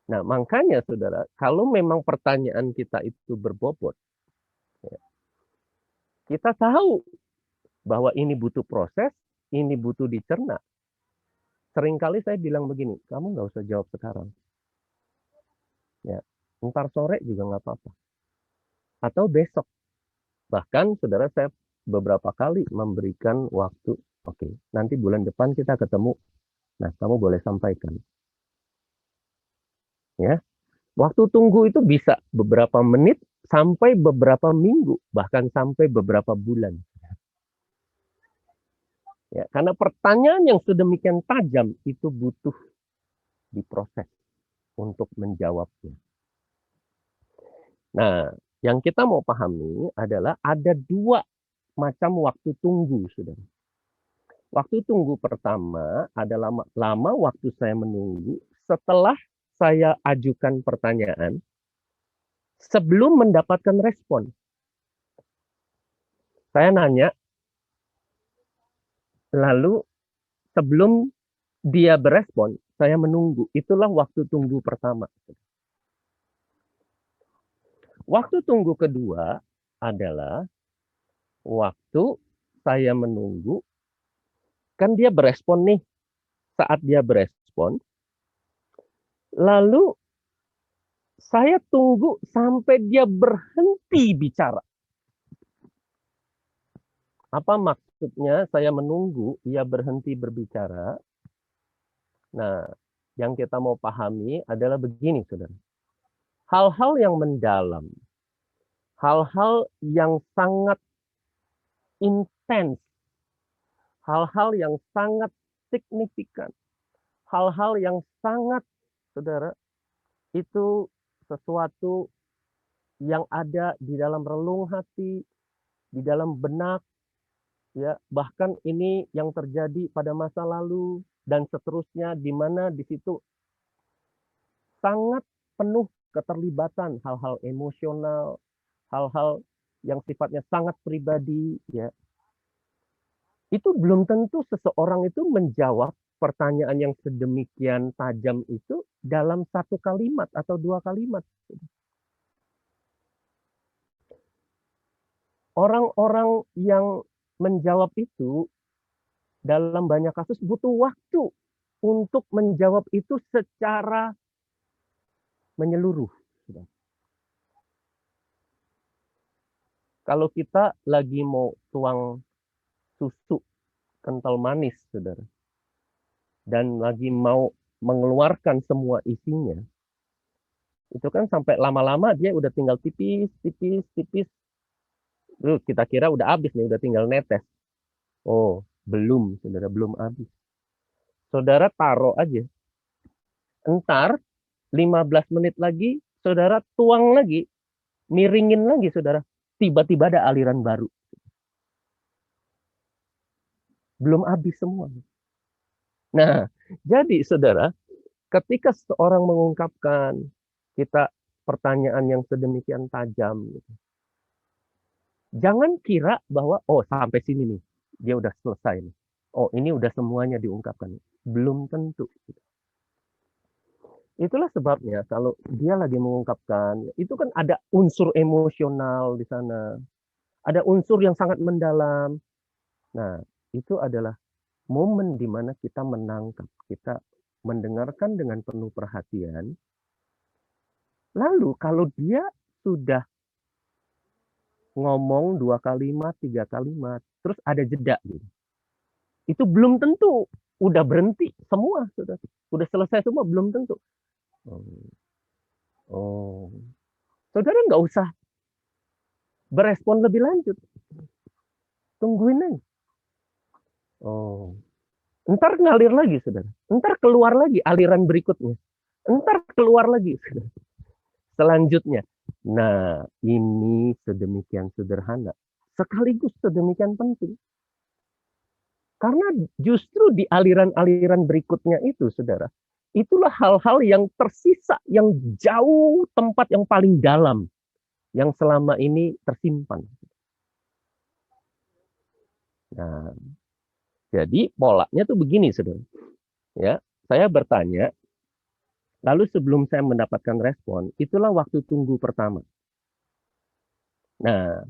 Nah, makanya saudara, kalau memang pertanyaan kita itu berbobot, ya, kita tahu bahwa ini butuh proses, ini butuh dicerna. Seringkali saya bilang begini, kamu nggak usah jawab sekarang. Ya, ntar sore juga nggak apa-apa. Atau besok. Bahkan saudara, saya beberapa kali memberikan waktu, oke, nanti bulan depan kita ketemu. Nah, kamu boleh sampaikan. Ya, waktu tunggu itu bisa beberapa menit sampai beberapa minggu, bahkan sampai beberapa bulan. Ya, karena pertanyaan yang sedemikian tajam itu butuh diproses untuk menjawabnya. Nah, yang kita mau pahami adalah ada 2 macam waktu tunggu, saudara. Waktu tunggu pertama adalah lama waktu saya menunggu setelah saya ajukan pertanyaan sebelum mendapatkan respon. Saya nanya, lalu sebelum dia berespon, saya menunggu. Itulah waktu tunggu pertama. Waktu tunggu kedua adalah waktu saya menunggu, kan dia berespon nih. Saat dia berespon, lalu saya tunggu sampai dia berhenti bicara. Apa maksudnya saya menunggu ia berhenti berbicara? Nah, yang kita mau pahami adalah begini, saudara. Hal-hal yang mendalam, hal-hal yang sangat intens, hal-hal yang sangat signifikan, hal-hal yang sangat, saudara, itu sesuatu yang ada di dalam relung hati, di dalam benak, ya, bahkan ini yang terjadi pada masa lalu dan seterusnya, di mana di situ sangat penuh keterlibatan hal-hal emosional, hal-hal yang sifatnya sangat pribadi, ya. Itu belum tentu seseorang itu menjawab pertanyaan yang sedemikian tajam itu dalam satu kalimat atau dua kalimat. Orang-orang yang menjawab itu dalam banyak kasus butuh waktu untuk menjawab itu secara menyeluruh. Kalau kita lagi mau tuang susu kental manis, saudara, dan lagi mau mengeluarkan semua isinya, itu kan sampai lama-lama dia udah tinggal tipis, tipis, tipis. Kita kira udah habis nih, udah tinggal netes. Oh, belum, saudara, belum habis. Saudara taruh aja. Entar 15 menit lagi, saudara tuang lagi, miringin lagi, saudara. Tiba-tiba ada aliran baru. Belum habis semua. Nah, jadi saudara, ketika seorang mengungkapkan kita pertanyaan yang sedemikian tajam, jangan kira bahwa, oh sampai sini nih, dia udah selesai nih. Oh ini udah semuanya diungkapkan. Belum tentu. Itulah sebabnya kalau dia lagi mengungkapkan, itu kan ada unsur emosional di sana. Ada unsur yang sangat mendalam. Nah, itu adalah momen di mana kita menangkap, kita mendengarkan dengan penuh perhatian. Lalu kalau dia sudah ngomong 2 kalimat, 3 kalimat, terus ada jeda gitu. Itu belum tentu udah berhenti semua, sudah selesai semua, belum tentu. Oh, saudara nggak usah berespon lebih lanjut, tungguin aja. Oh, ntar ngalir lagi, saudara. Ntar keluar lagi aliran berikutnya. Ntar keluar lagi, saudara. Selanjutnya. Nah, ini sedemikian sederhana. Sekaligus sedemikian penting. Karena justru di aliran-aliran berikutnya itu, saudara, itulah hal-hal yang tersisa, yang jauh tempat yang paling dalam, yang selama ini tersimpan. Nah, jadi polanya tuh begini, saudara. Ya, saya bertanya, lalu sebelum saya mendapatkan respon, itulah waktu tunggu pertama. Nah,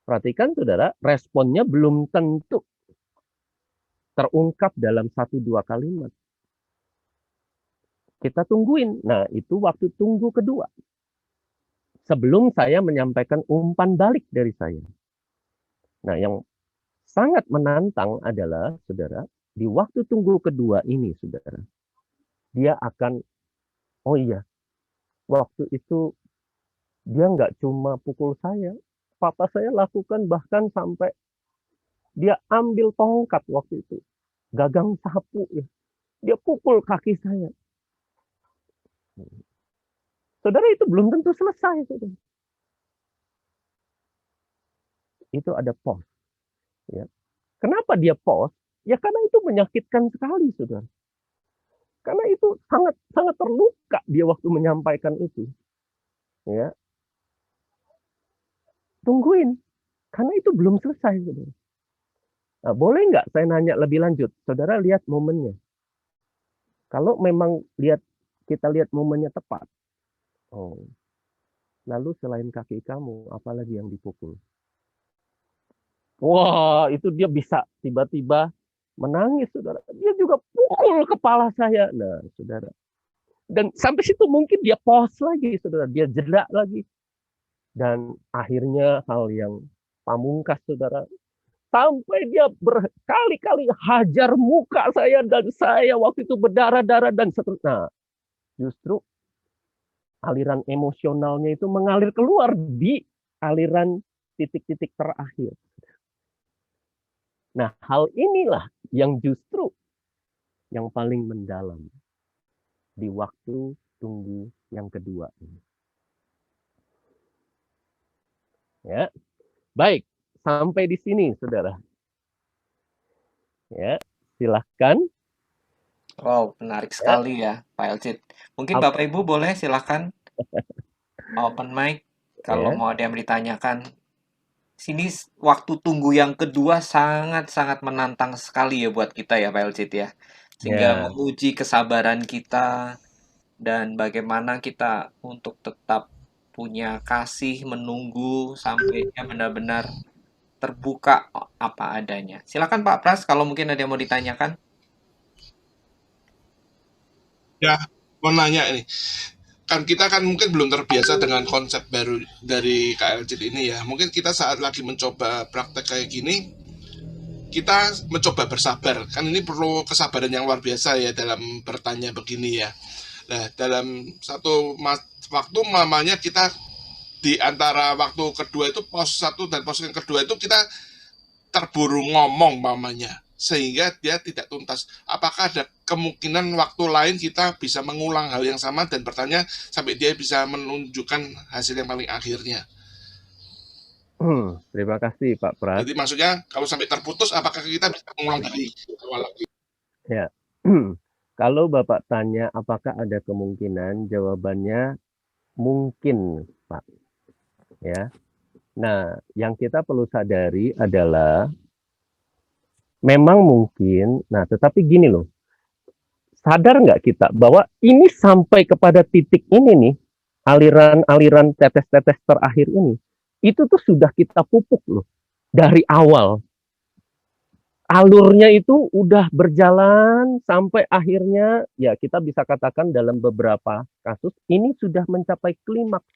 perhatikan saudara, responnya belum tentu terungkap dalam 1-2 kalimat. Kita tungguin. Nah, itu waktu tunggu kedua. Sebelum saya menyampaikan umpan balik dari saya. Nah, yang sangat menantang adalah, saudara, di waktu tunggu kedua ini, saudara, dia akan, oh iya, waktu itu dia nggak cuma pukul saya, papa saya lakukan bahkan sampai dia ambil tongkat waktu itu, gagang sapu, ya. Dia pukul kaki saya. Saudara, itu belum tentu selesai, saudara. Itu ada pause. Ya. Kenapa dia pause? Ya karena itu menyakitkan sekali, saudara. Karena itu sangat sangat terluka dia waktu menyampaikan itu. Ya. tungguin, karena itu belum selesai, saudara. Nah, boleh nggak saya nanya lebih lanjut? Saudara lihat momennya. Kalau memang kita lihat momennya tepat, oh, lalu selain kaki kamu, apalagi yang dipukul? Wah, itu dia bisa tiba-tiba menangis, saudara. Dia juga pukul kepala saya. Nah, saudara. Dan sampai situ mungkin dia pause lagi, saudara. Dia jeda lagi. Dan akhirnya hal yang pamungkas, saudara. Sampai dia berkali-kali hajar muka saya dan saya waktu itu berdarah-darah dan seterusnya. Nah, justru aliran emosionalnya itu mengalir keluar di aliran titik-titik terakhir. Nah, hal inilah yang justru yang paling mendalam di waktu tunggu yang kedua ini. Ya, baik. Sampai di sini, saudara. Ya, silahkan. Wow, menarik Ya, sekali ya, Pak Elcid. Mungkin Bapak Ibu boleh silahkan open mic kalau ya, mau ada yang ditanyakan. Sini waktu tunggu yang kedua sangat-sangat menantang sekali ya buat kita ya, Pak Elcid ya. Sehingga ya. menguji kesabaran kita dan bagaimana kita untuk tetap punya kasih menunggu sampai dia benar-benar terbuka apa adanya. Silakan Pak Pras kalau mungkin ada yang mau ditanyakan. Ya, mau nanya ini. Kan kita kan mungkin belum terbiasa dengan konsep baru dari KLJ ini ya. Mungkin kita saat lagi mencoba praktek kayak gini, kita mencoba bersabar. Kan ini perlu kesabaran yang luar biasa ya dalam bertanya begini ya. Nah, dalam satu waktu mamanya kita di antara waktu kedua itu pos satu dan pos yang kedua itu kita terburu ngomong mamanya sehingga dia tidak tuntas. Apakah ada kemungkinan waktu lain kita bisa mengulang hal yang sama dan bertanya sampai dia bisa menunjukkan hasil yang paling akhirnya? Terima kasih Pak Pras. Jadi maksudnya kalau sampai terputus apakah kita bisa mengulang dari awal lagi? Ya. Kalau Bapak tanya apakah ada kemungkinan, jawabannya mungkin, Pak. Ya. Nah, yang kita perlu sadari adalah memang mungkin, nah tetapi gini loh, sadar nggak kita bahwa ini sampai kepada titik ini nih, aliran-aliran tetes-tetes terakhir ini, itu tuh sudah kita pupuk loh dari awal. Alurnya itu udah berjalan sampai akhirnya ya kita bisa katakan dalam beberapa kasus ini sudah mencapai klimaks.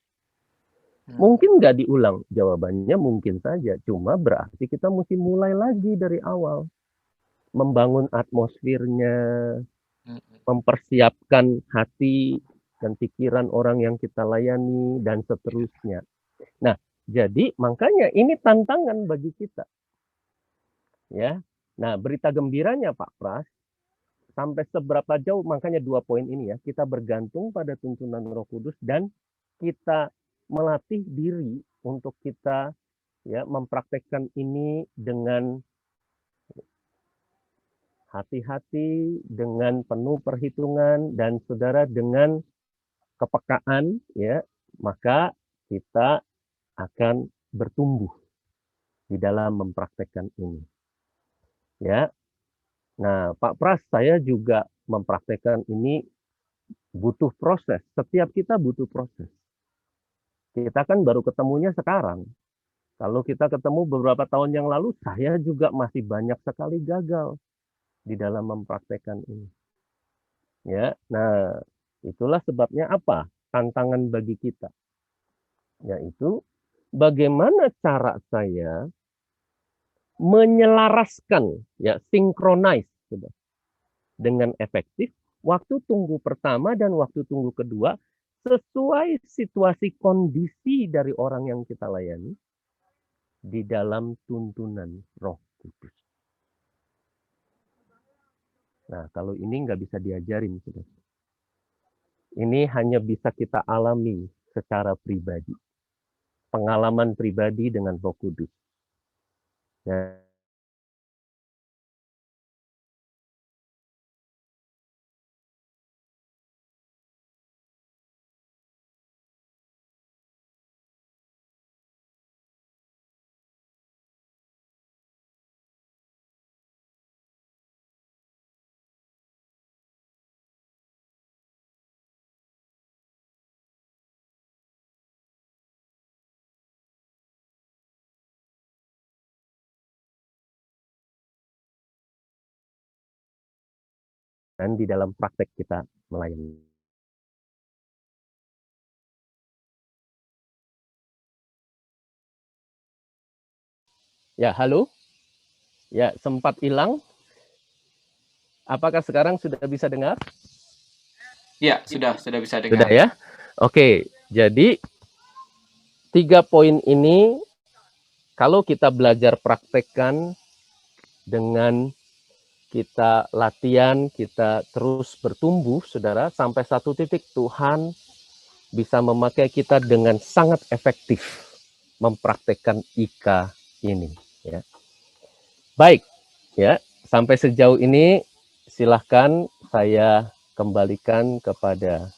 Mungkin nggak diulang? Jawabannya mungkin saja. Cuma berarti kita mesti mulai lagi dari awal. Membangun atmosfernya, mempersiapkan hati dan pikiran orang yang kita layani, dan seterusnya. Nah, jadi makanya ini tantangan bagi kita. Ya. Nah, berita gembiranya Pak Pras, sampai seberapa jauh, makanya 2 poin ini ya, kita bergantung pada tuntunan Roh Kudus dan kita melatih diri untuk kita ya mempraktekkan ini dengan hati-hati, dengan penuh perhitungan, dan saudara dengan kepekaan ya, maka kita akan bertumbuh di dalam mempraktekkan ini. Ya. Nah, Pak Pras, saya juga mempraktekkan ini butuh proses. Setiap kita butuh proses. Kita kan baru ketemunya sekarang. Kalau kita ketemu beberapa tahun yang lalu, saya juga masih banyak sekali gagal di dalam mempraktekkan ini. Ya, nah itulah sebabnya apa? Tantangan bagi kita, yaitu bagaimana cara saya menyelaraskan, ya, synchronize dengan efektif waktu tunggu pertama dan waktu tunggu kedua sesuai situasi kondisi dari orang yang kita layani di dalam tuntunan Roh Kudus. Nah, kalau ini nggak bisa diajarin, saudara. Ini hanya bisa kita alami secara pribadi. Pengalaman pribadi dengan Roh Kudus. Ya, dan di dalam praktek kita melayani. Ya, halo. Ya, sempat hilang. Apakah sekarang sudah bisa dengar? Ya, sudah bisa Sudah dengar. ya? Oke, jadi 3 poin ini kalau kita belajar praktekkan dengan kita latihan, kita terus bertumbuh, saudara, sampai satu titik Tuhan bisa memakai kita dengan sangat efektif mempraktekkan IKA ini. Ya. Baik, ya sampai sejauh ini silahkan saya kembalikan kepada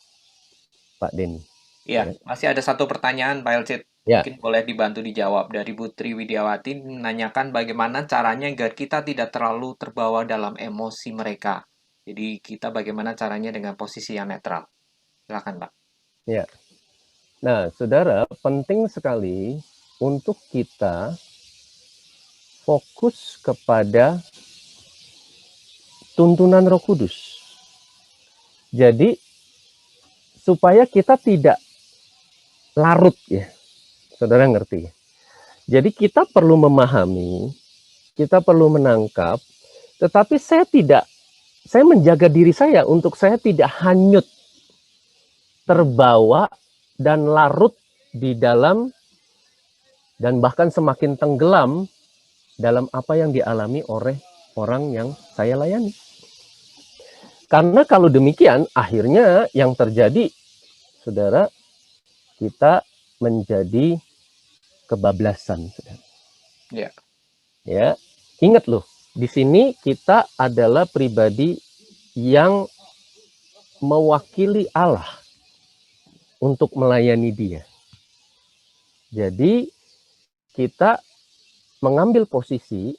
Pak Denny. Iya, masih ada satu pertanyaan Pak Elcit. Ya. Mungkin boleh dibantu dijawab dari Putri Widiawati menanyakan bagaimana caranya agar kita tidak terlalu terbawa dalam emosi mereka. Jadi kita bagaimana caranya dengan posisi yang netral. Silakan, Pak. Ya. Nah, saudara, penting sekali untuk kita fokus kepada tuntunan Roh Kudus. Jadi, supaya kita tidak larut ya. Saudara ngerti? Jadi kita perlu memahami, kita perlu menangkap, tetapi saya menjaga diri saya untuk saya tidak hanyut, terbawa, dan larut di dalam, dan bahkan semakin tenggelam dalam apa yang dialami oleh orang yang saya layani. Karena kalau demikian, akhirnya yang terjadi, saudara, kita menjadi kebablasan. Saudara. Ya. Ya, ingat loh, di sini kita adalah pribadi yang mewakili Allah untuk melayani Dia. Jadi kita mengambil posisi,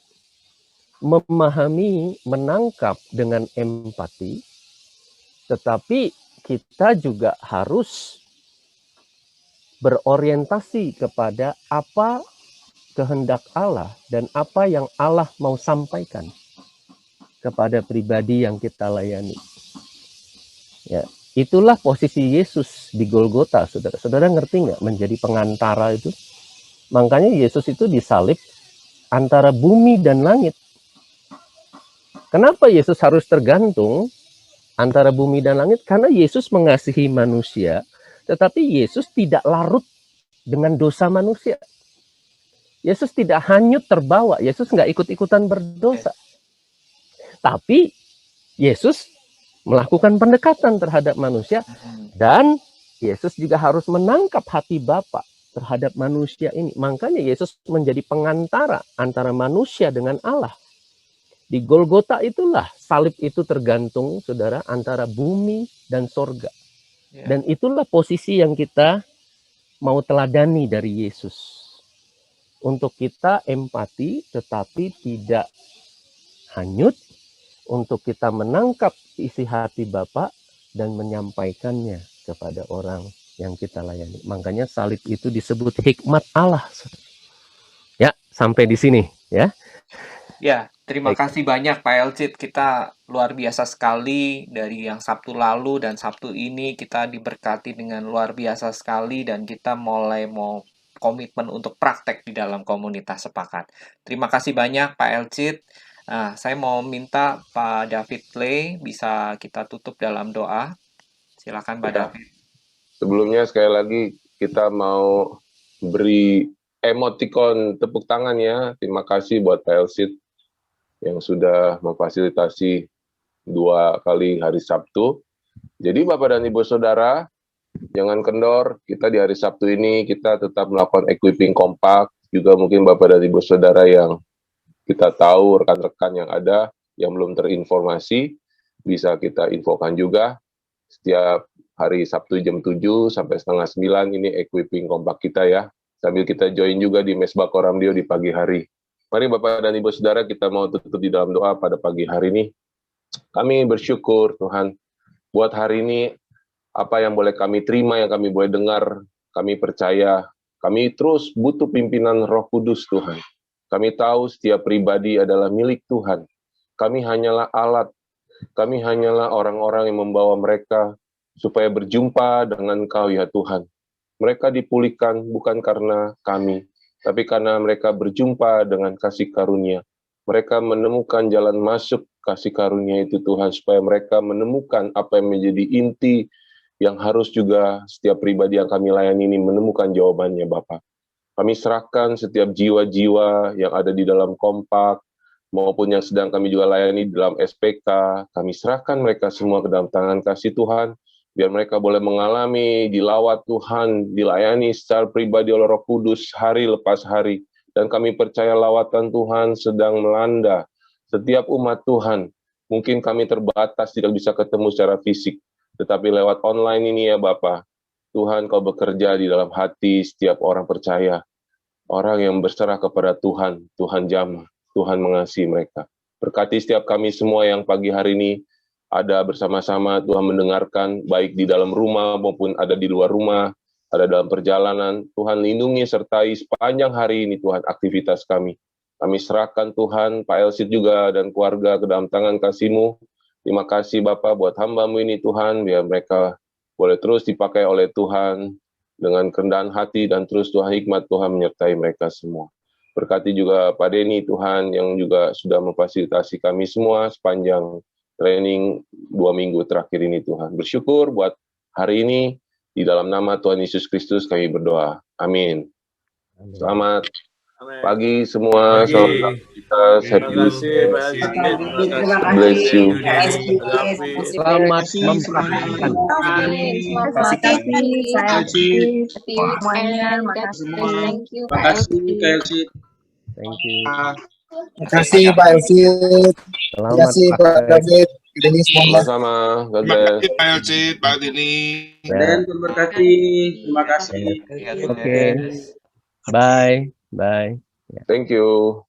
memahami, menangkap dengan empati, tetapi kita juga harus berorientasi kepada apa kehendak Allah dan apa yang Allah mau sampaikan kepada pribadi yang kita layani. Ya, itulah posisi Yesus di Golgota, saudara. Saudara ngerti nggak menjadi pengantara itu? Makanya Yesus itu disalib antara bumi dan langit. Kenapa Yesus harus tergantung antara bumi dan langit? Karena Yesus mengasihi manusia, tetapi Yesus tidak larut dengan dosa manusia. Yesus tidak hanyut terbawa. Yesus nggak ikut-ikutan berdosa. Tapi Yesus melakukan pendekatan terhadap manusia, dan Yesus juga harus menangkap hati Bapa terhadap manusia ini. Makanya Yesus menjadi pengantara antara manusia dengan Allah. Di Golgota itulah salib itu tergantung, saudara, antara bumi dan sorga. Dan itulah posisi yang kita mau teladani dari Yesus. Untuk kita empati tetapi tidak hanyut, untuk kita menangkap isi hati Bapa dan menyampaikannya kepada orang yang kita layani. Makanya salib itu disebut hikmat Allah. Ya, sampai di sini ya. Ya, terima kasih banyak Pak Elcit. Kita luar biasa sekali dari yang Sabtu lalu dan Sabtu ini kita diberkati dengan luar biasa sekali dan kita mulai mau komitmen untuk praktek di dalam komunitas sepakat. Terima kasih banyak Pak Elcit. Nah, saya mau minta Pak David Play bisa kita tutup dalam doa. Silakan Pak David. Sebelumnya sekali lagi kita mau beri emoticon tepuk tangan ya. Terima kasih buat Pak Elcit yang sudah memfasilitasi 2 kali hari Sabtu. Jadi Bapak dan Ibu Saudara, jangan kendor, kita di hari Sabtu ini kita tetap melakukan equipping kompak. Juga mungkin Bapak dan Ibu Saudara yang kita tahu, rekan-rekan yang ada, yang belum terinformasi, bisa kita infokan juga. Setiap hari Sabtu jam 7 sampai setengah 9 ini equipping kompak kita ya. Sambil kita join juga di Mesbah Koramdio di pagi hari. Mari Bapak dan Ibu Saudara, kita mau tutup di dalam doa pada pagi hari ini. Kami bersyukur Tuhan, buat hari ini apa yang boleh kami terima, yang kami boleh dengar, kami percaya, kami terus butuh pimpinan Roh Kudus Tuhan. Kami tahu setiap pribadi adalah milik Tuhan. Kami hanyalah alat Kami hanyalah orang-orang yang membawa mereka supaya berjumpa dengan Engkau ya Tuhan. Mereka dipulihkan bukan karena kami, tapi karena mereka berjumpa dengan kasih karunia. Mereka menemukan jalan masuk kasih karunia itu Tuhan, supaya mereka menemukan apa yang menjadi inti yang harus juga setiap pribadi yang kami layani ini menemukan jawabannya Bapak. Kami serahkan setiap jiwa-jiwa yang ada di dalam kompak, maupun yang sedang kami juga layani dalam SPK, kami serahkan mereka semua ke dalam tangan kasih Tuhan, biar mereka boleh mengalami, dilawat Tuhan, dilayani secara pribadi oleh Roh Kudus hari lepas hari. Dan kami percaya lawatan Tuhan sedang melanda setiap umat Tuhan. Mungkin kami terbatas, tidak bisa ketemu secara fisik, tetapi lewat online ini ya Bapa, Tuhan Kau bekerja di dalam hati setiap orang percaya. Orang yang berserah kepada Tuhan, Tuhan jamah, Tuhan mengasihi mereka. Berkati setiap kami semua yang pagi hari ini ada bersama-sama, Tuhan mendengarkan, baik di dalam rumah maupun ada di luar rumah, ada dalam perjalanan. Tuhan lindungi sertai sepanjang hari ini Tuhan aktivitas kami. Kami serahkan Tuhan, Pak Elsit juga dan keluarga ke dalam tangan kasih-Mu. Terima kasih Bapak buat hamba-Mu ini Tuhan, biar mereka boleh terus dipakai oleh Tuhan dengan kerendahan hati dan terus Tuhan hikmat Tuhan menyertai mereka semua. Berkati juga Pak Denny Tuhan yang juga sudah memfasilitasi kami semua sepanjang training 2 minggu terakhir ini Tuhan. Bersyukur buat hari ini, di dalam nama Tuhan Yesus Kristus kami berdoa. Amin. Selamat pagi semua. Selamat aktivitas. Happy bless you. Selamat mempraktikkan. Thank you. Terima kasih Pak Elsit. Terima kasih Pak David. Ini semuanya. Sama-sama. God Terima bless. kasih Pak Elsit, Pak Denny. Dan terima kasih. Terima kasih. Ya, Oke. Bye. Bye. Thank you.